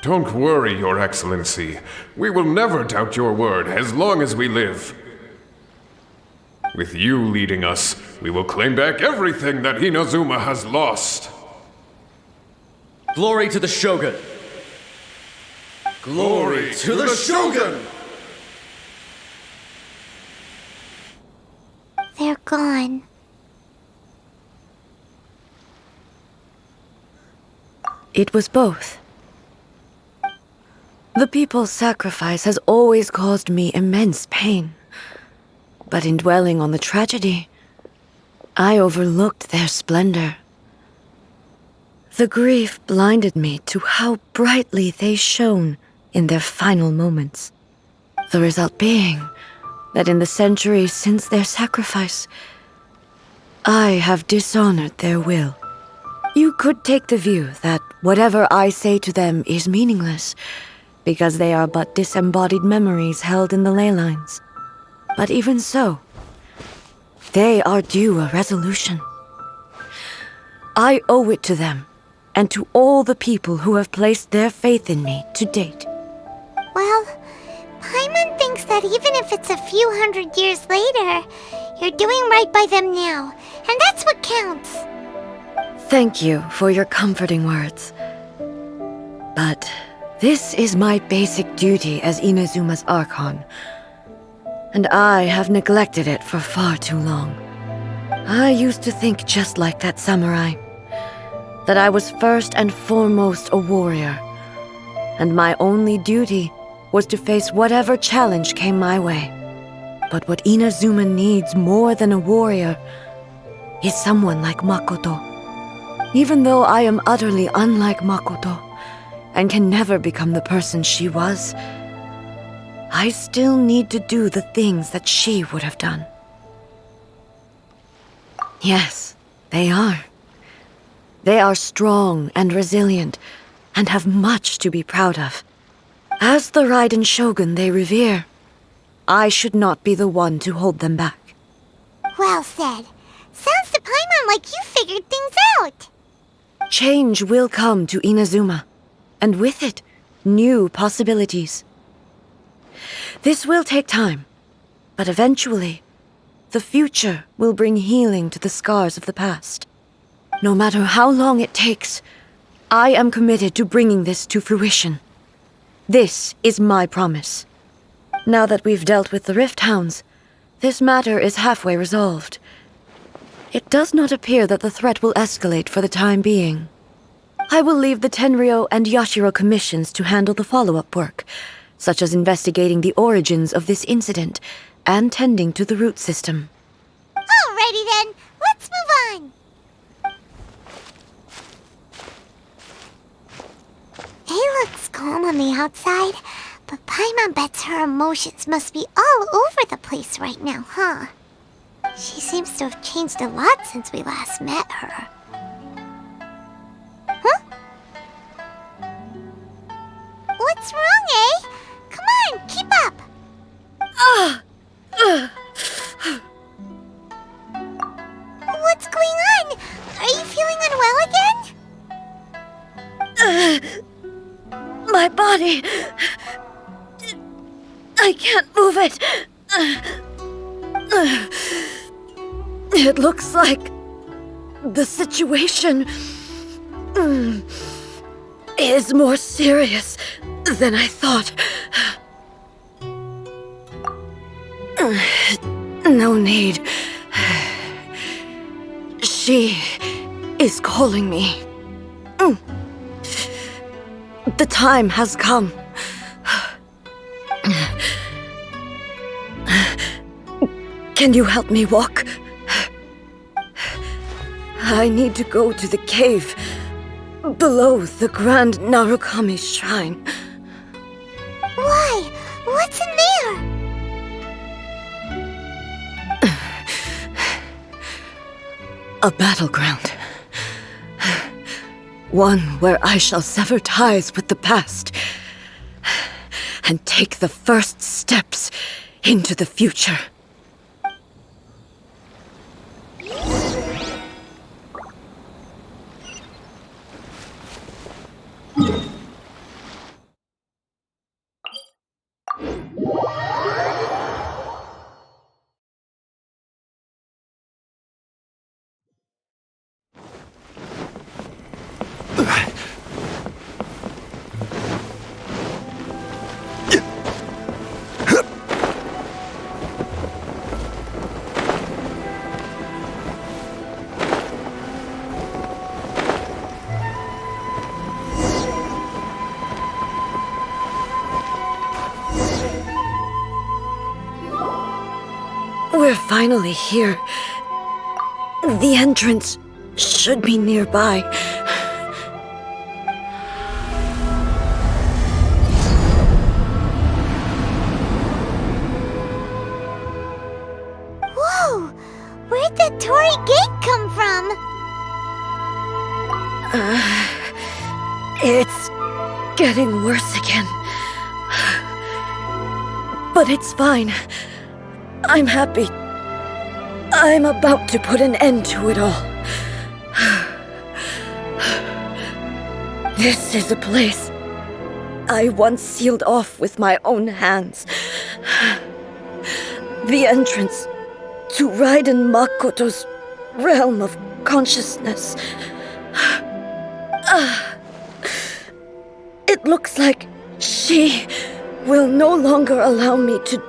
Don't worry, Your Excellency. We will never doubt your word as long as we live. With you leading us, we will claim back everything that Inazuma has lost. Glory to the Shogun! Glory to the Shogun! They're gone. It was both. The people's sacrifice has always caused me immense pain. But in dwelling on the tragedy, I overlooked their splendor. The grief blinded me to how brightly they shone in their final moments. The result being that in the centuries since their sacrifice, I have dishonored their will. You could take the view that whatever I say to them is meaningless, because they are but disembodied memories held in the ley lines. But even so, they are due a resolution. I owe it to them, and to all the people who have placed their faith in me to date. Well, Paimon thinks that even if it's a few hundred years later, you're doing right by them now, and that's what counts. Thank you for your comforting words. But this is my basic duty as Inazuma's Archon, and I have neglected it for far too long. I used to think just like that samurai, that I was first and foremost a warrior, and my only duty was to face whatever challenge came my way. But what Inazuma needs more than a warrior is someone like Makoto. Even though I am utterly unlike Makoto, and can never become the person she was, I still need to do the things that she would have done. Yes, they are. They are strong and resilient, and have much to be proud of. As the Raiden Shogun they revere, I should not be the one to hold them back. Well said. Sounds to Paimon like you figured things out. Change will come to Inazuma, and with it, new possibilities. This will take time, but eventually, the future will bring healing to the scars of the past. No matter how long it takes, I am committed to bringing this to fruition. This is my promise. Now that we've dealt with the Rift Hounds, this matter is halfway resolved. It does not appear that the threat will escalate for the time being. I will leave the Tenryo and Yashiro commissions to handle the follow-up work, such as investigating the origins of this incident and tending to the root system. Alrighty then, let's move on. It looks calm on the outside, but Paimon bets her emotions must be all over the place right now, huh? She seems to have changed a lot since we last met her. Huh? What's wrong, eh? Come on, keep up! What's going on? Are you feeling unwell again? My body... I can't move it. It looks like the situation is more serious than I thought. No need. She is calling me. The time has come. Can you help me walk? I need to go to the cave below the Grand Narukami Shrine. Why? What's in there? A battleground. One where I shall sever ties with the past and take the first steps into the future. We're finally here. The entrance should be nearby. Whoa! Where'd the Torii Gate come from? It's getting worse again. But it's fine. I'm happy. I'm about to put an end to it all. This is a place I once sealed off with my own hands. The entrance to Raiden Makoto's realm of consciousness. It looks like she will no longer allow me to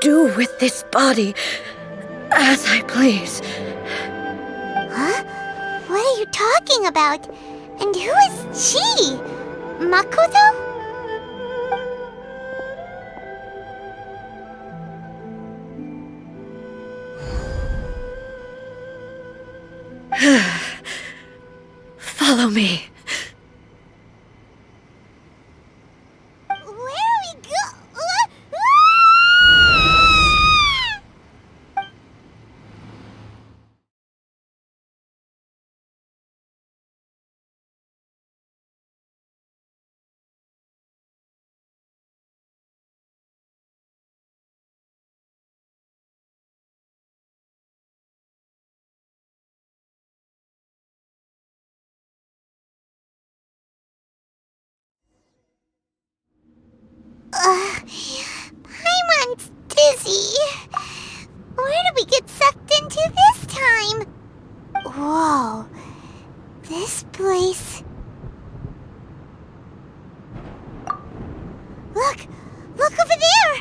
do with this body as I please. Huh? What are you talking about? And who is she? Makoto? Follow me. Where are we go? Paimon's dizzy. Where did we get sucked into this time? Whoa. This place... Look! Look over there!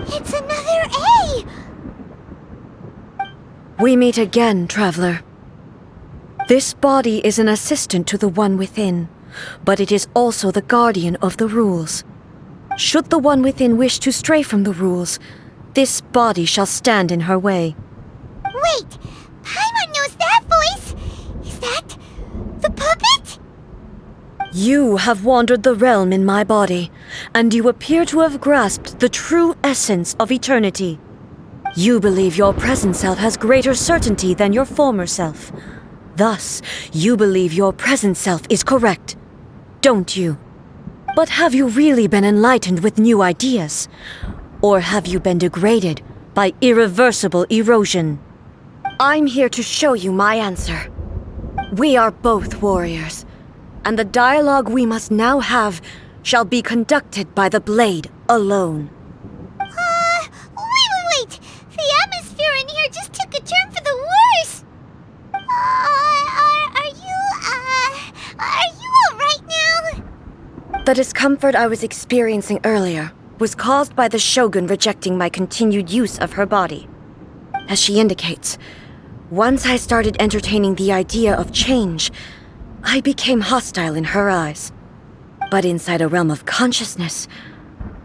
It's another A! We meet again, traveler. This body is an assistant to the one within, but it is also the guardian of the rules. Should the one within wish to stray from the rules, this body shall stand in her way. Wait! Paimon knows that voice! Is that... the puppet? You have wandered the realm in my body, and you appear to have grasped the true essence of eternity. You believe your present self has greater certainty than your former self. Thus, you believe your present self is correct, don't you? But have you really been enlightened with new ideas? Or have you been degraded by irreversible erosion? I'm here to show you my answer. We are both warriors, and the dialogue we must now have shall be conducted by the blade alone. Wait! The atmosphere in here just took a turn for the worse! Are you alright now? The discomfort I was experiencing earlier was caused by the Shogun rejecting my continued use of her body. As she indicates, once I started entertaining the idea of change, I became hostile in her eyes. But inside a realm of consciousness,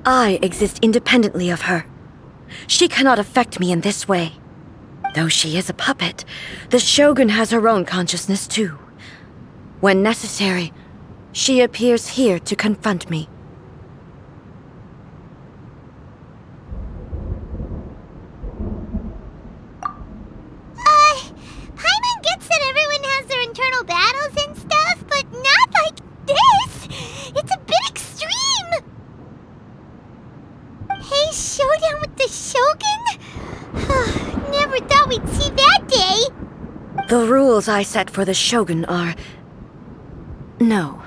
I exist independently of her. She cannot affect me in this way. Though she is a puppet, the Shogun has her own consciousness too. When necessary, she appears here to confront me. Paimon gets that everyone has their internal battles and stuff, but not like this! It's a bit extreme! Hey, showdown with the Shogun? Never thought we'd see that day! The rules I set for the Shogun are... No.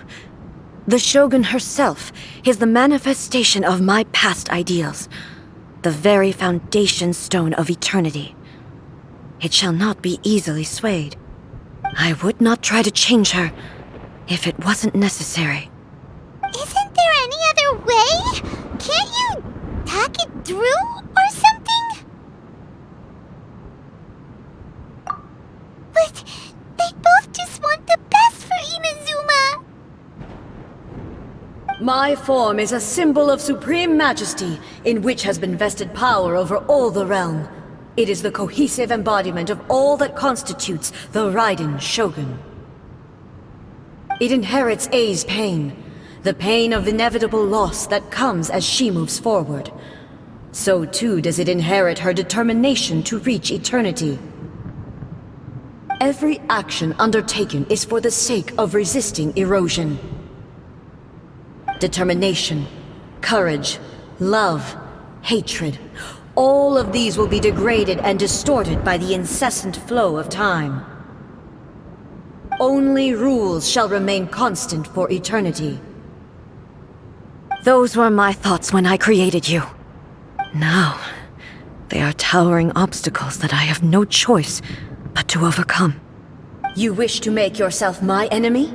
The Shogun herself is the manifestation of my past ideals. The very foundation stone of eternity. It shall not be easily swayed. I would not try to change her if it wasn't necessary. Isn't there any other way? Can't you talk it through or something? But they both just want the best for Inazuma. My form is a symbol of supreme majesty, in which has been vested power over all the realm. It is the cohesive embodiment of all that constitutes the Raiden Shogun. It inherits Ei's pain, the pain of inevitable loss that comes as she moves forward. So too does it inherit her determination to reach eternity. Every action undertaken is for the sake of resisting erosion. Determination, courage, love, hatred. All of these will be degraded and distorted by the incessant flow of time. Only rules shall remain constant for eternity. Those were my thoughts when I created you. Now, they are towering obstacles that I have no choice but to overcome. You wish to make yourself my enemy?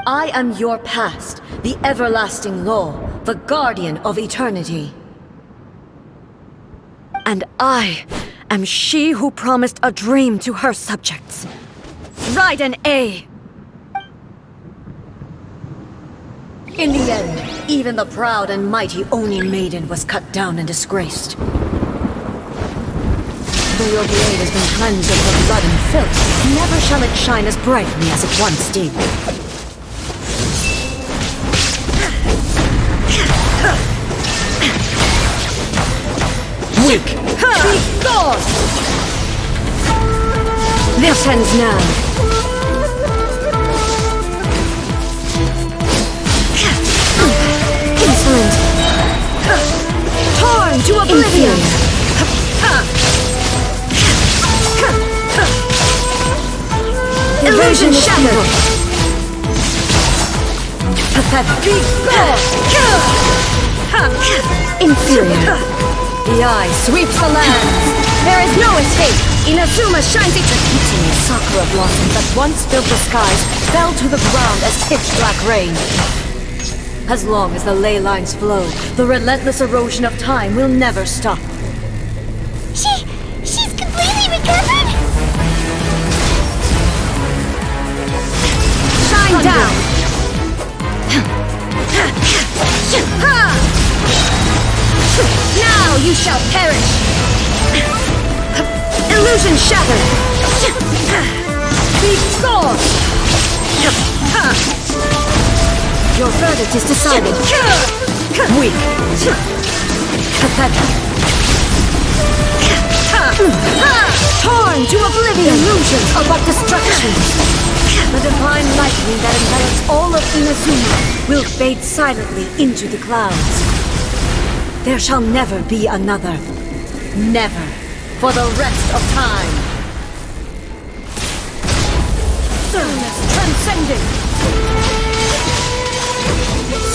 I am your past, the everlasting law, the guardian of eternity. And I am she who promised a dream to her subjects. Raiden A. In the end, even the proud and mighty Oni maiden was cut down and disgraced. Though your blade has been cleansed of her blood and filth, never shall it shine as brightly as it once did. Weak! Be gone! This ends now. Insolent! Torn to oblivion! Illusion shattered! Pathetic! Be gone! Inferior! The eye sweeps the lands! There is no escape! Inazuma shines its heating sakura blossoms that once filled the skies fell to the ground as pitch-black rain. As long as the ley lines flow, the relentless erosion of time will never stop. She's completely recovered? Shine down! Now you shall perish! Illusion shattered! Be gone! Your verdict is decided. Weak. Pathetic. Torn to oblivion! Illusions are but distractions. The divine lightning that envelops all of Inazuma will fade silently into the clouds. There shall never be another. Never. For the rest of time. Stillness transcending.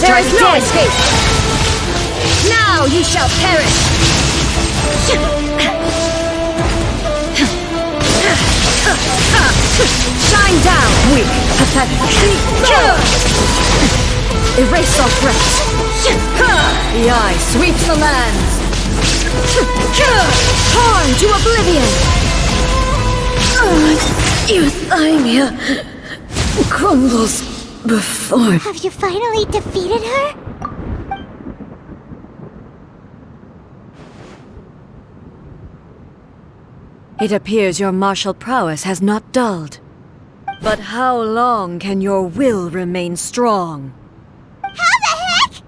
There is no escape. Now you shall perish. Shine down, weak, pathetic. Erase all threats. The eye sweeps the lands. Torn to oblivion. Euthymia crumbles before. Have you finally defeated her? It appears your martial prowess has not dulled. But how long can your will remain strong? How the heck?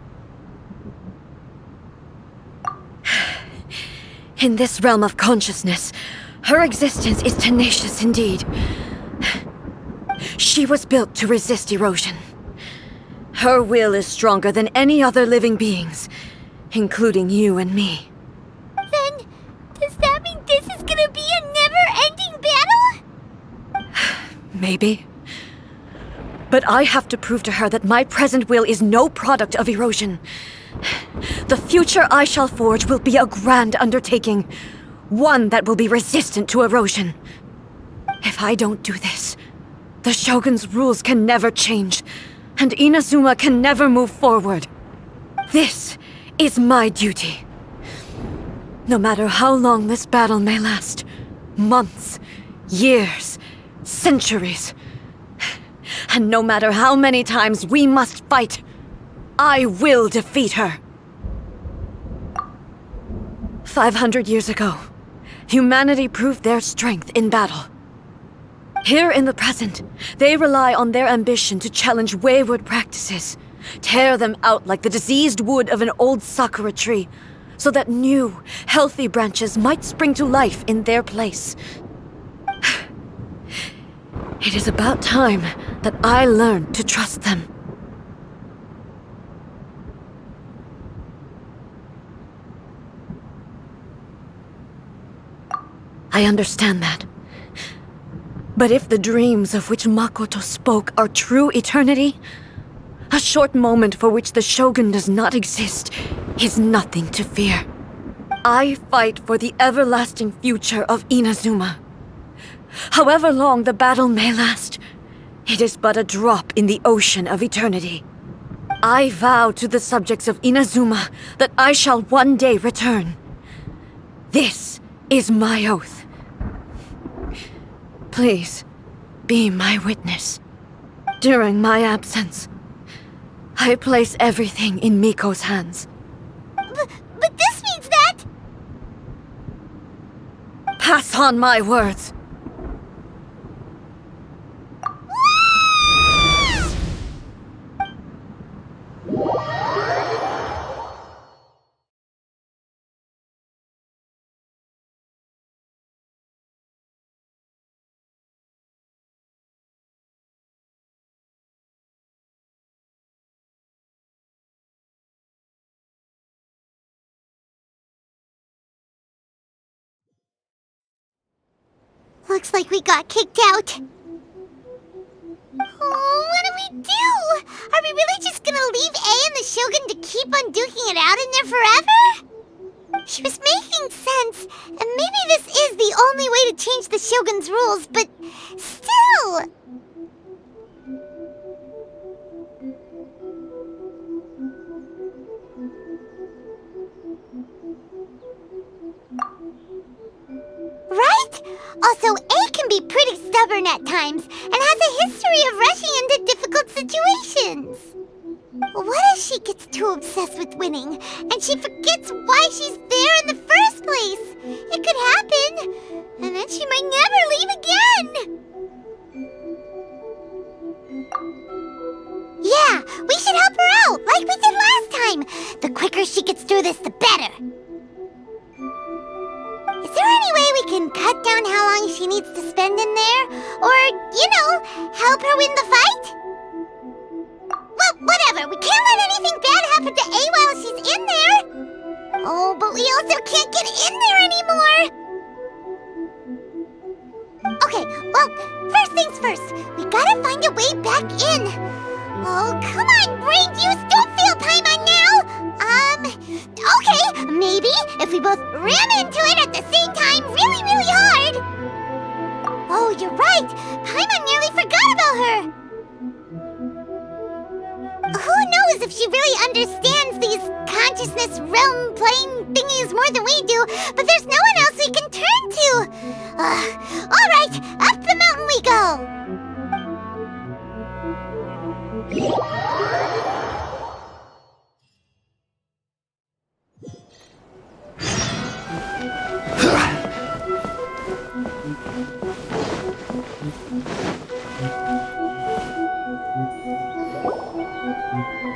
In this realm of consciousness, her existence is tenacious indeed. She was built to resist erosion. Her will is stronger than any other living being's, including you and me. Then, does that mean this is gonna be a never-ending battle? Maybe. But I have to prove to her that my present will is no product of erosion. The future I shall forge will be a grand undertaking, one that will be resistant to erosion. If I don't do this, the Shogun's rules can never change, and Inazuma can never move forward. This is my duty. No matter how long this battle may last, months, years, centuries, and no matter how many times we must fight, I will defeat her. 500 years ago, humanity proved their strength in battle. Here in the present, they rely on their ambition to challenge wayward practices, tear them out like the diseased wood of an old sakura tree, so that new, healthy branches might spring to life in their place. It is about time that I learned to trust them. I understand that. But if the dreams of which Makoto spoke are true eternity, a short moment for which the Shogun does not exist is nothing to fear. I fight for the everlasting future of Inazuma. However long the battle may last, it is but a drop in the ocean of eternity. I vow to the subjects of Inazuma that I shall one day return. This is my oath. Please, be my witness. During my absence, I place everything in Miko's hands. But this means that... Pass on my words. Looks like we got kicked out. Oh, what do we do? Are we really just gonna leave A and the Shogun to keep on duking it out in there forever? She was making sense, and maybe this is the only way to change the Shogun's rules, but still... Right? Also, A can be pretty stubborn at times, and has a history of rushing into difficult situations. What if she gets too obsessed with winning, and she forgets why she's there in the first place? It could happen, and then she might never leave again. Yeah, we should help her out, like we did last time. The quicker she gets through this, the better. Is there any way we can cut down how long she needs to spend in there? Or, help her win the fight? Well, whatever. We can't let anything bad happen to A while she's in there. Oh, but we also can't get in there anymore. Okay, well, first things first. We gotta find a way back in. Oh, come on, brain juice. Don't feel Paimon now. Okay, maybe if we both ram into it at the same time really, really hard. Oh, you're right. Paimon nearly forgot about her. Who knows if she really understands these consciousness realm plane thingies more than we do, but there's no one else we can turn to. All right, up the mountain we go.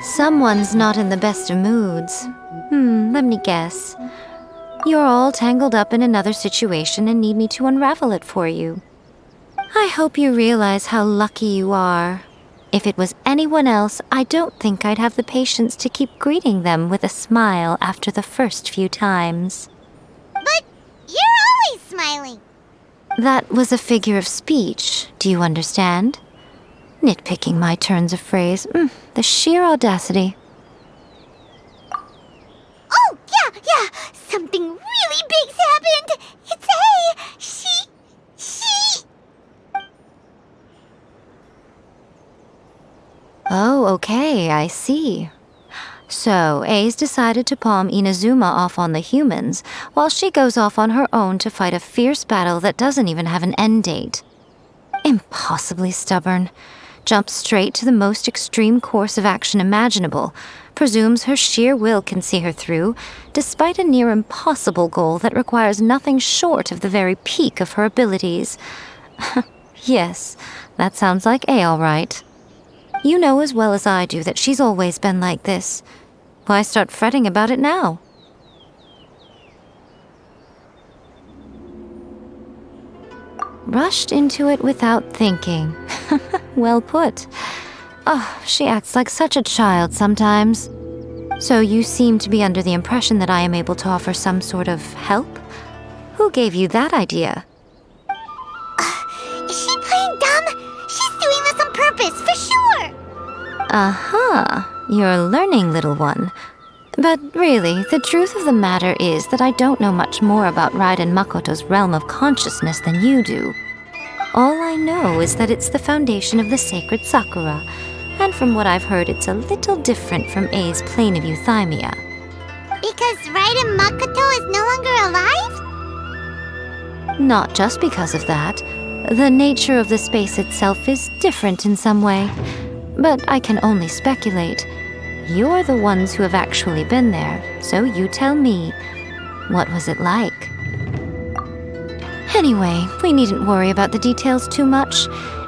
Someone's not in the best of moods. Let me guess. You're all tangled up in another situation and need me to unravel it for you. I hope you realize how lucky you are. If it was anyone else, I don't think I'd have the patience to keep greeting them with a smile after the first few times. But you're always smiling. That was a figure of speech, do you understand? Nitpicking my turns of phrase. The sheer audacity. Oh, yeah. Something really big's happened. It's A. She... Oh, okay, I see. So, A's decided to palm Inazuma off on the humans, while she goes off on her own to fight a fierce battle that doesn't even have an end date. Impossibly stubborn. Jumps straight to the most extreme course of action imaginable, presumes her sheer will can see her through, despite a near impossible goal that requires nothing short of the very peak of her abilities. Yes, that sounds like A all right. You know as well as I do that she's always been like this. Why start fretting about it now? Rushed into it without thinking. Well put. Oh, she acts like such a child sometimes. So you seem to be under the impression that I am able to offer some sort of help? Who gave you that idea? Yes, for sure! Aha, you're learning, little one. But really, the truth of the matter is that I don't know much more about Raiden Makoto's realm of consciousness than you do. All I know is that it's the foundation of the sacred Sakura, and from what I've heard, it's a little different from Ei's plane of euthymia. Because Raiden Makoto is no longer alive? Not just because of that. The nature of the space itself is different in some way, but I can only speculate. You're the ones who have actually been there, so you tell me. What was it like? Anyway, we needn't worry about the details too much.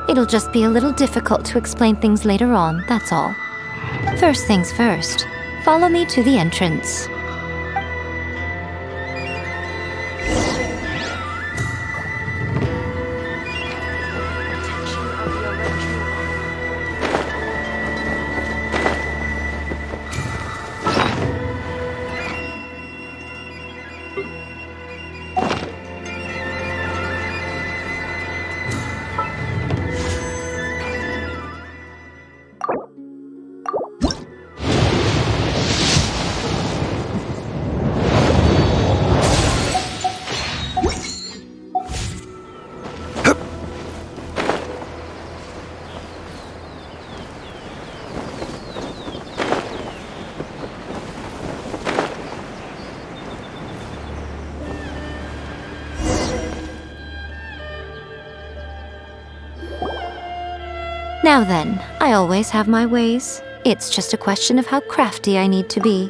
It'll just be a little difficult to explain things later on, that's all. First things first, follow me to the entrance. Now then, I always have my ways. It's just a question of how crafty I need to be.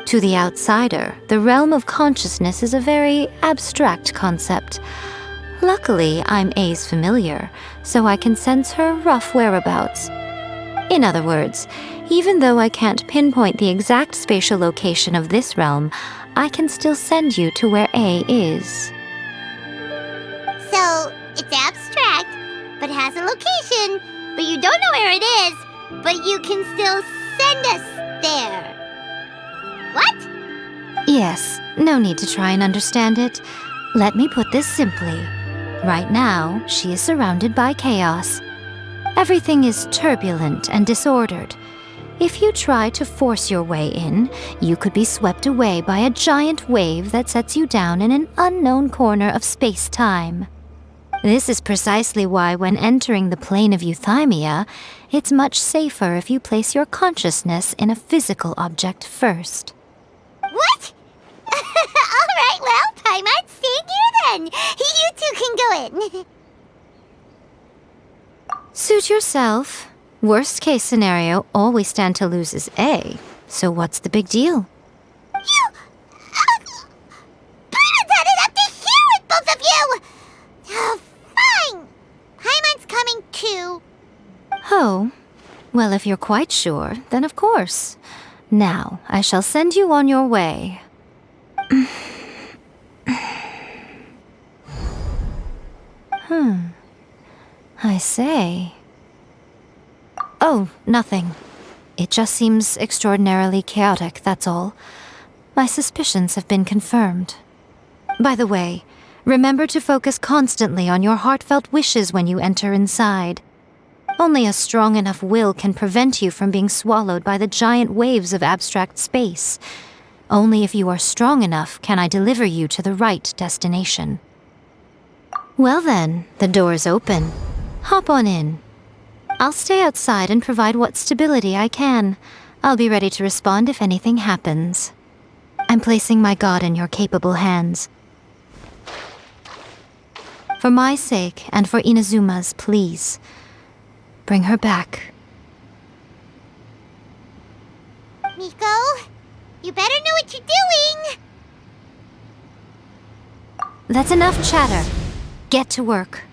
To the outsider, the realm of consciousness is a very abstract concept. Luckily, I'm Ei's familiar, so I can sense her rough whereabouts. In other words, even though I can't pinpoint the exact spatial location of this realm, I can still send you to where Ei is. So, it's abstract, but has a location, but you don't know where it is, but you can still send us there. What? Yes, no need to try and understand it. Let me put this simply. Right now, she is surrounded by chaos. Everything is turbulent and disordered. If you try to force your way in, you could be swept away by a giant wave that sets you down in an unknown corner of space-time. This is precisely why when entering the plane of euthymia, it's much safer if you place your consciousness in a physical object first. What? Alright, well, Paimon, stay here then. You two can go in. Suit yourself. Worst case scenario, all we stand to lose is A. So what's the big deal? You... Paimon's had it up to here with both of you! Oh, fine. Paimon's coming too. Oh, well, if you're quite sure, then of course. Now, I shall send you on your way. I say. Oh, nothing. It just seems extraordinarily chaotic, that's all. My suspicions have been confirmed. By the way, remember to focus constantly on your heartfelt wishes when you enter inside. Only a strong enough will can prevent you from being swallowed by the giant waves of abstract space. Only if you are strong enough can I deliver you to the right destination. Well then, the door is open. Hop on in. I'll stay outside and provide what stability I can. I'll be ready to respond if anything happens. I'm placing my god in your capable hands. For my sake and for Inazuma's, please. Bring her back. Miko, you better know what you're doing! That's enough chatter. Get to work.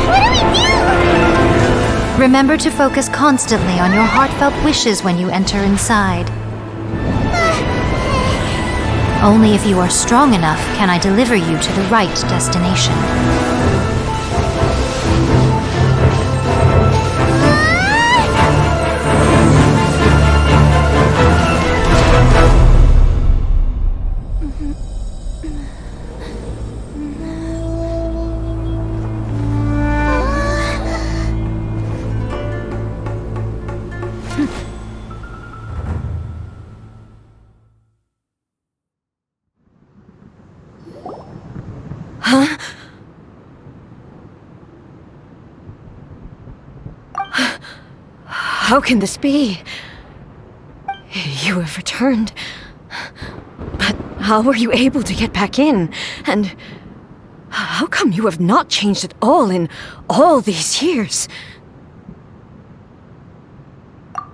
What do we do? Remember to focus constantly on your heartfelt wishes when you enter inside. Only if you are strong enough can I deliver you to the right destination. How can this be? You have returned. But how were you able to get back in? And how come you have not changed at all in all these years?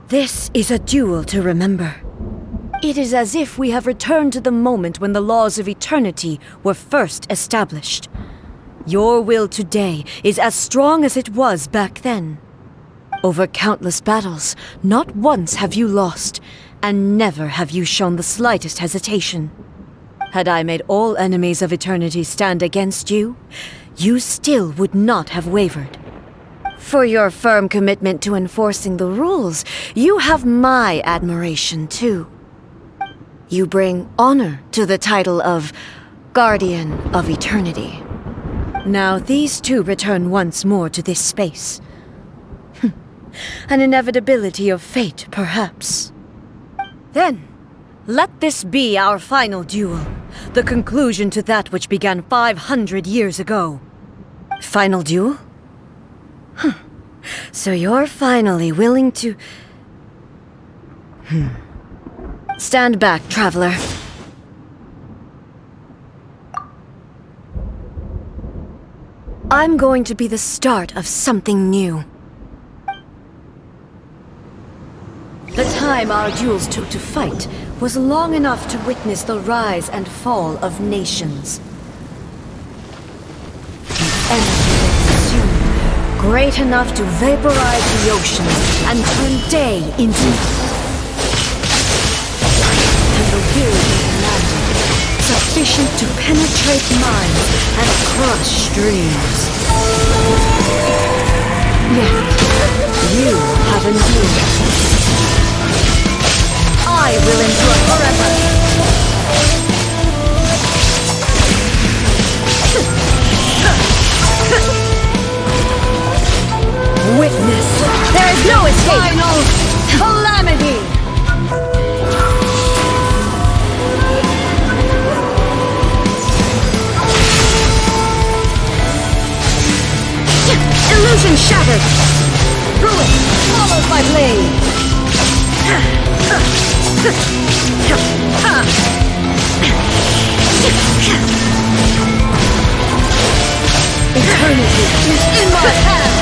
This is a duel to remember. It is as if we have returned to the moment when the laws of eternity were first established. Your will today is as strong as it was back then. Over countless battles, not once have you lost, and never have you shown the slightest hesitation. Had I made all enemies of eternity stand against you, you still would not have wavered. For your firm commitment to enforcing the rules, you have my admiration too. You bring honor to the title of Guardian of Eternity. Now these two return once more to this space. An inevitability of fate, perhaps. Then, let this be our final duel, the conclusion to that which began 500 years ago. Final duel? So you're finally willing to... Stand back, traveler. I'm going to be the start of something new. The time our duels took to fight was long enough to witness the rise and fall of nations. The energy they consumed, great enough to vaporize the oceans and turn day into night. And the will they commanded, sufficient to penetrate minds and crush streams. Yet, you have endured. I will endure forever! Witness! There is no escape! Final calamity! Illusion shattered! Ruin followed by blade! Eternity is in my hands!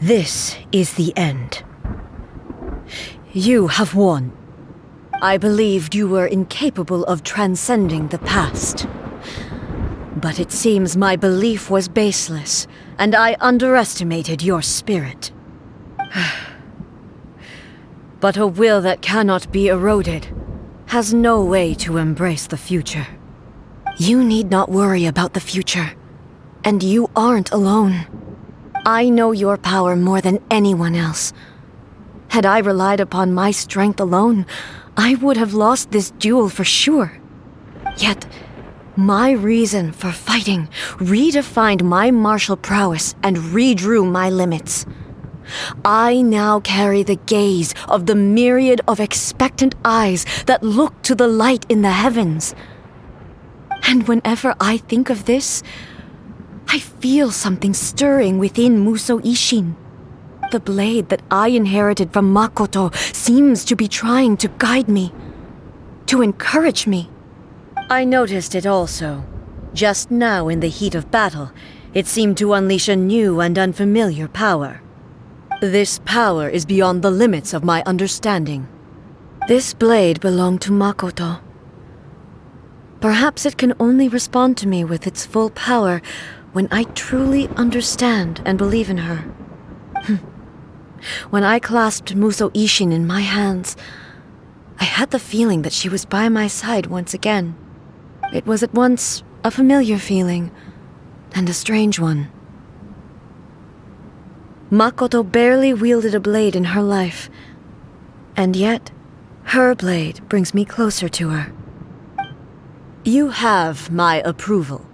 This is the end. You have won. I believed you were incapable of transcending the past. But it seems my belief was baseless, and I underestimated your spirit. But a will that cannot be eroded has no way to embrace the future. You need not worry about the future, and you aren't alone. I know your power more than anyone else. Had I relied upon my strength alone, I would have lost this duel for sure. Yet, my reason for fighting redefined my martial prowess and redrew my limits. I now carry the gaze of the myriad of expectant eyes that look to the light in the heavens. And whenever I think of this, I feel something stirring within Muso Ishin. The blade that I inherited from Makoto seems to be trying to guide me, to encourage me. I noticed it also, Just now, in the heat of battle, it seemed to unleash a new and unfamiliar power. This power is beyond the limits of my understanding. This blade belonged to Makoto. Perhaps it can only respond to me with its full power when I truly understand and believe in her. When I clasped Muso Ishin in my hands, I had the feeling that she was by my side once again. It was at once a familiar feeling and a strange one. Makoto barely wielded a blade in her life, and yet her blade brings me closer to her. You have my approval.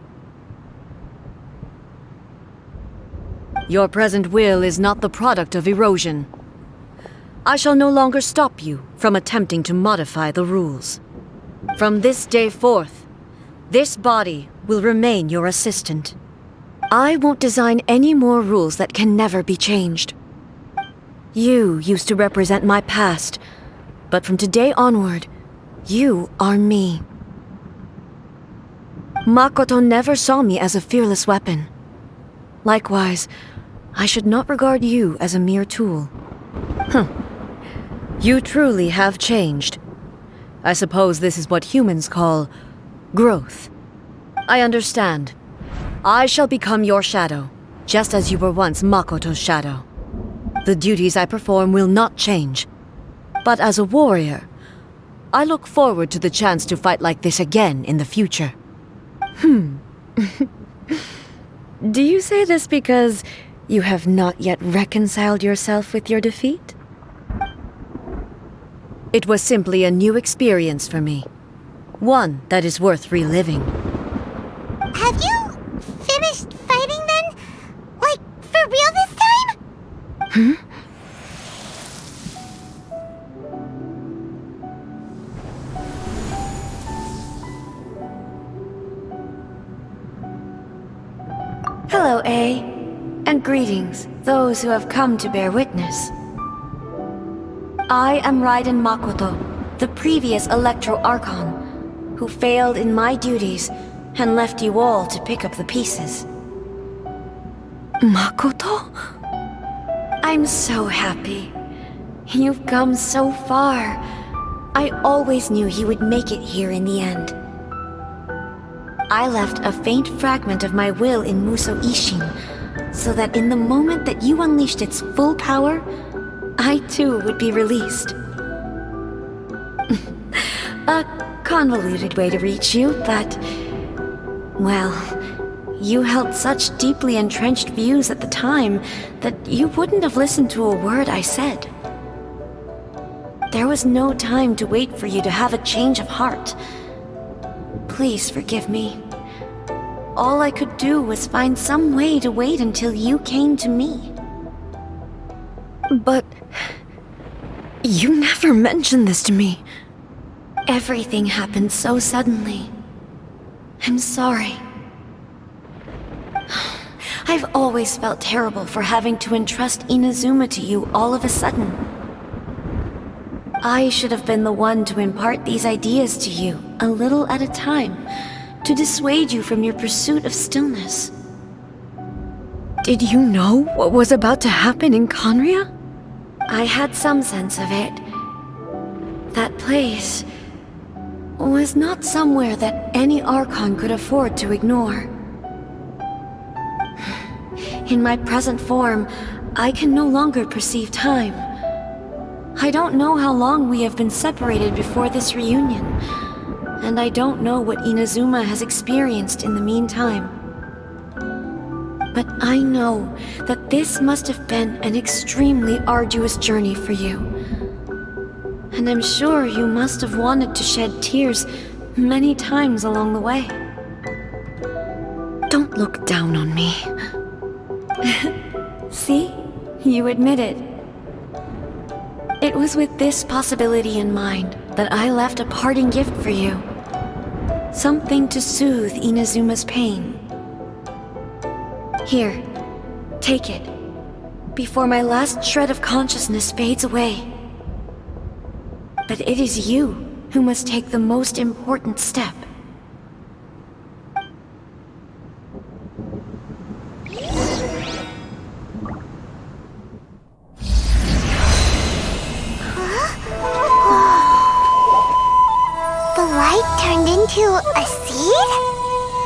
Your present will is not the product of erosion. I shall no longer stop you from attempting to modify the rules. From this day forth, this body will remain your assistant. I won't design any more rules that can never be changed. You used to represent my past, but from today onward, you are me. Makoto never saw me as a fearless weapon. Likewise, I should not regard you as a mere tool. You truly have changed. I suppose this is what humans call growth. I understand. I shall become your shadow, just as you were once Makoto's shadow. The duties I perform will not change. But as a warrior, I look forward to the chance to fight like this again in the future. Do you say this because you have not yet reconciled yourself with your defeat? It was simply a new experience for me. One that is worth reliving. Have you finished fighting then? Like, for real this time? Hello, A. And greetings, those who have come to bear witness. I am Raiden Makoto, the previous Electro Archon, who failed in my duties and left you all to pick up the pieces. Makoto? I'm so happy. You've come so far. I always knew you would make it here in the end. I left a faint fragment of my will in Muso Ishin, so that in the moment that you unleashed its full power, I too would be released. A convoluted way to reach you, but... well, you held such deeply entrenched views at the time that you wouldn't have listened to a word I said. There was no time to wait for you to have a change of heart. Please forgive me. All I could do was find some way to wait until you came to me. But... you never mentioned this to me. Everything happened so suddenly. I'm sorry. I've always felt terrible for having to entrust Inazuma to you all of a sudden. I should have been the one to impart these ideas to you, a little at a time, to dissuade you from your pursuit of stillness. Did you know what was about to happen in Conria? I had some sense of it. That place was not somewhere that any Archon could afford to ignore. In my present form, I can no longer perceive time. I don't know how long we have been separated before this reunion, and I don't know what Inazuma has experienced in the meantime. But I know that this must have been an extremely arduous journey for you. And I'm sure you must have wanted to shed tears many times along the way. Don't look down on me. See? You admit it. It was with this possibility in mind that I left a parting gift for you. Something to soothe Inazuma's pain. Here, take it, before my last shred of consciousness fades away. But it is you who must take the most important step.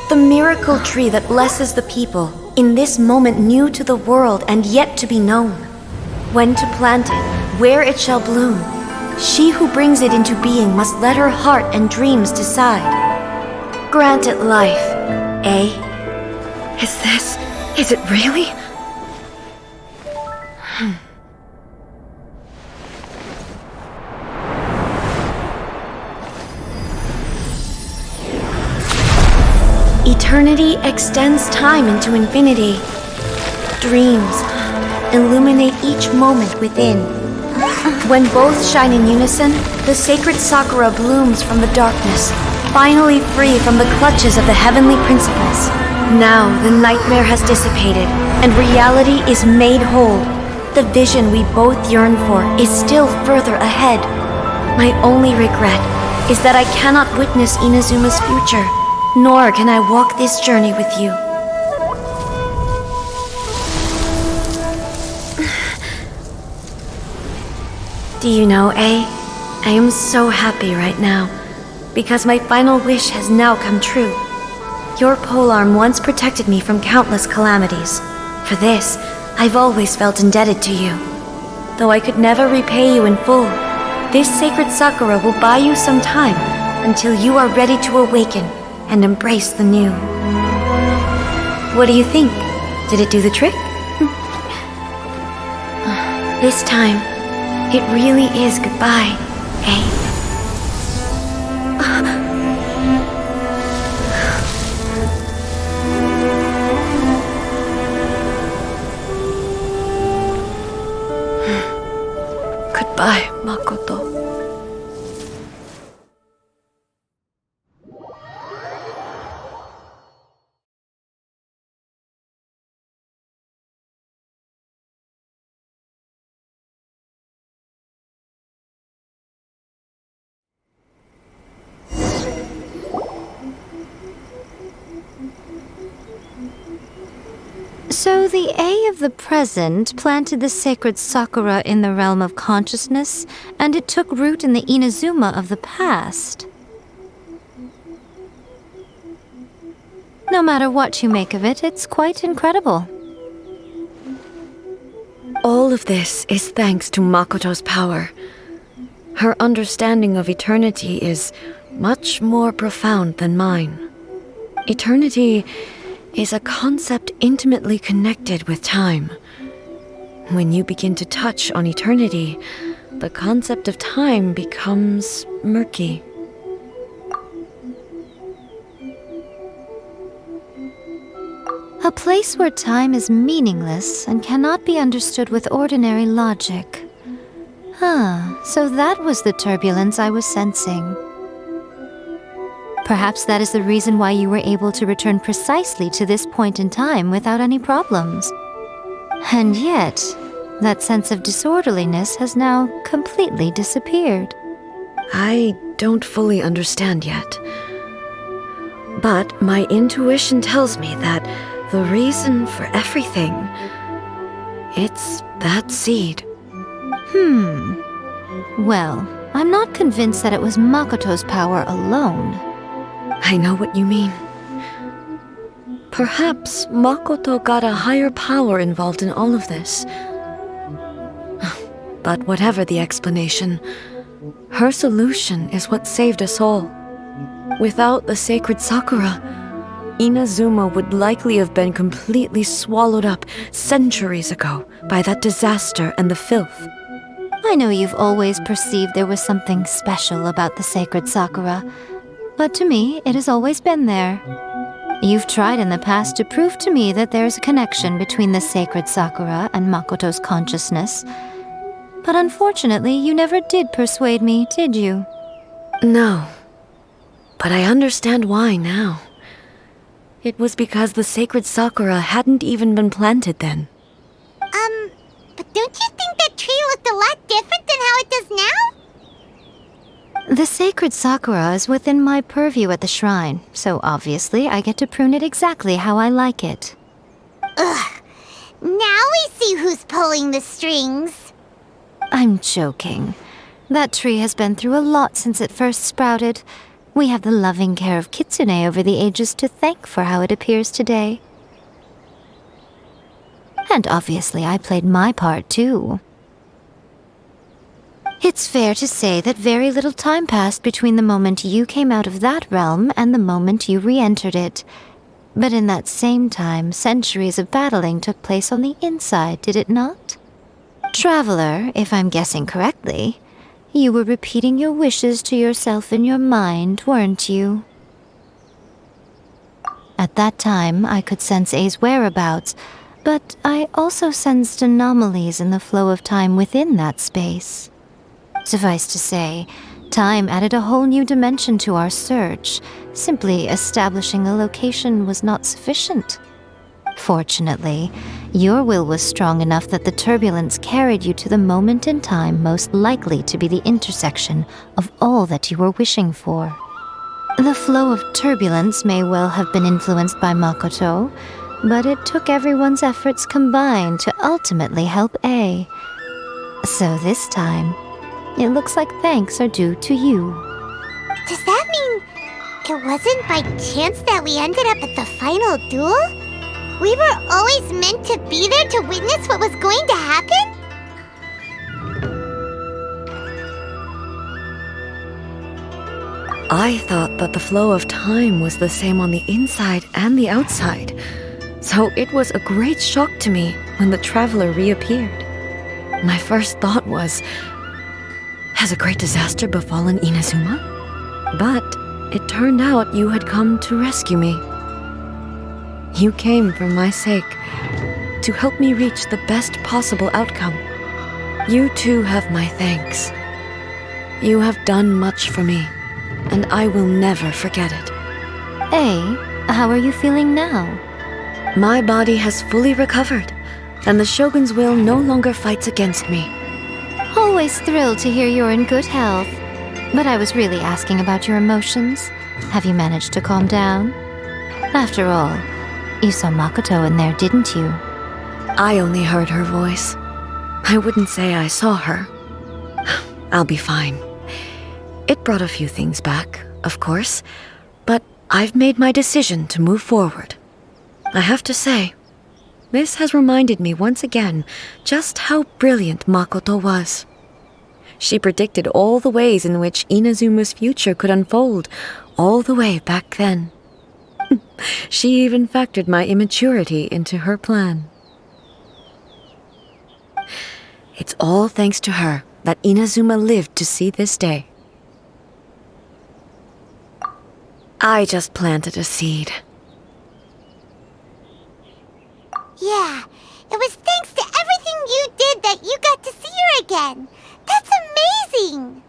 The miracle tree that blesses the people, in this moment new to the world and yet to be known. When to plant it, where it shall bloom. She who brings it into being must let her heart and dreams decide. Grant it life, eh? Is it really? Eternity extends time into infinity. Dreams illuminate each moment within. When both shine in unison, the sacred Sakura blooms from the darkness, finally free from the clutches of the heavenly principles. Now the nightmare has dissipated, and reality is made whole. The vision we both yearn for is still further ahead. My only regret is that I cannot witness Inazuma's future, nor can I walk this journey with you. Do you know, I am so happy right now, because my final wish has now come true. Your polearm once protected me from countless calamities. For this, I've always felt indebted to you. Though I could never repay you in full, this sacred Sakura will buy you some time until you are ready to awaken and embrace the new. What do you think? Did it do the trick? This time, it really is goodbye, eh? Goodbye, Makoto. So the A of the present planted the sacred Sakura in the realm of consciousness, and it took root in the Inazuma of the past. No matter what you make of it, it's quite incredible. All of this is thanks to Makoto's power. Her understanding of eternity is much more profound than mine. Eternity is a concept intimately connected with time. When you begin to touch on eternity, the concept of time becomes murky. A place where time is meaningless and cannot be understood with ordinary logic. So that was the turbulence I was sensing. Perhaps that is the reason why you were able to return precisely to this point in time without any problems. And yet, that sense of disorderliness has now completely disappeared. I don't fully understand yet. But my intuition tells me that the reason for everything, it's that seed. Well, I'm not convinced that it was Makoto's power alone. I know what you mean. Perhaps Makoto got a higher power involved in all of this. But whatever the explanation, her solution is what saved us all. Without the sacred Sakura, Inazuma would likely have been completely swallowed up centuries ago by that disaster and the filth. I know you've always perceived there was something special about the sacred Sakura, but to me, it has always been there. You've tried in the past to prove to me that there's a connection between the sacred Sakura and Makoto's consciousness, but unfortunately, you never did persuade me, did you? No, but I understand why now. It was because the sacred Sakura hadn't even been planted then. But don't you think that tree looked a lot different than how it does now? The sacred Sakura is within my purview at the shrine, so obviously I get to prune it exactly how I like it. Ugh. Now we see who's pulling the strings. I'm joking. That tree has been through a lot since it first sprouted, We have the loving care of Kitsune over the ages to thank for how it appears today. And obviously I played my part too. It's fair to say that very little time passed between the moment you came out of that realm and the moment you re-entered it. But in that same time, centuries of battling took place on the inside, did it not? Traveler, if I'm guessing correctly, you were repeating your wishes to yourself in your mind, weren't you? At that time, I could sense A's whereabouts, but I also sensed anomalies in the flow of time within that space. Suffice to say, time added a whole new dimension to our search. Simply establishing a location was not sufficient. Fortunately, your will was strong enough that the turbulence carried you to the moment in time most likely to be the intersection of all that you were wishing for. The flow of turbulence may well have been influenced by Makoto, but it took everyone's efforts combined to ultimately help A. So this time, it looks like thanks are due to you. Does that mean it wasn't by chance that we ended up at the final duel? We were always meant to be there to witness what was going to happen? I thought that the flow of time was the same on the inside and the outside, so it was a great shock to me when the traveler reappeared. My first thought was, has a great disaster befallen Inazuma? But it turned out you had come to rescue me. You came for my sake, to help me reach the best possible outcome. You too have my thanks. You have done much for me, and I will never forget it. A, how are you feeling now? My body has fully recovered, and the Shogun's will no longer fights against me. Always thrilled to hear you're in good health. But I was really asking about your emotions. Have you managed to calm down? After all, you saw Makoto in there, didn't you? I only heard her voice. I wouldn't say I saw her. I'll be fine. It brought a few things back, of course, but I've made my decision to move forward. I have to say, this has reminded me once again just how brilliant Makoto was. She predicted all the ways in which Inazuma's future could unfold, all the way back then. She even factored my immaturity into her plan. It's all thanks to her that Inazuma lived to see this day. I just planted a seed. Yeah, it was thanks to everything you did that you got to see her again. That's amazing!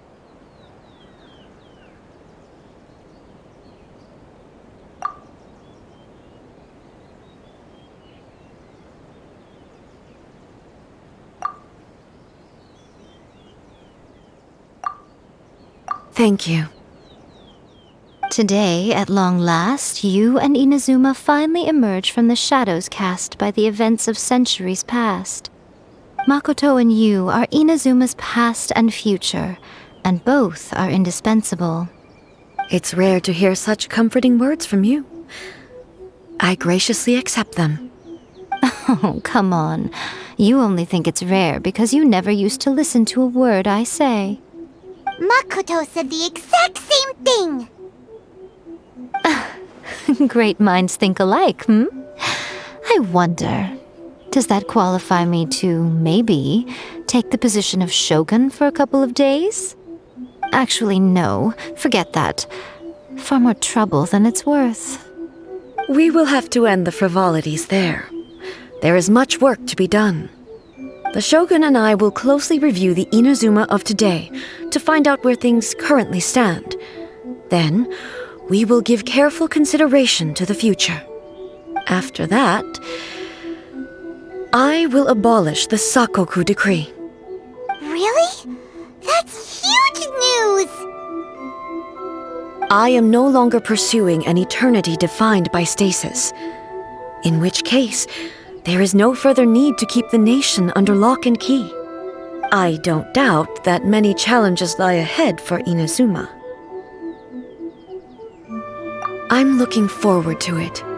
Thank you. Today, at long last, you and Inazuma finally emerge from the shadows cast by the events of centuries past. Makoto and you are Inazuma's past and future, and both are indispensable. It's rare to hear such comforting words from you. I graciously accept them. Oh, come on. You only think it's rare because you never used to listen to a word I say. Makoto said the exact same thing! Great minds think alike, hmm? I wonder, does that qualify me to, maybe, take the position of Shogun for a couple of days? Actually, no. Forget that. Far more trouble than it's worth. We will have to end the frivolities there. There is much work to be done. The Shogun and I will closely review the Inazuma of today to find out where things currently stand. Then, we will give careful consideration to the future. After that, I will abolish the Sakoku decree. Really? That's huge news! I am no longer pursuing an eternity defined by stasis. In which case, there is no further need to keep the nation under lock and key. I don't doubt that many challenges lie ahead for Inazuma. I'm looking forward to it.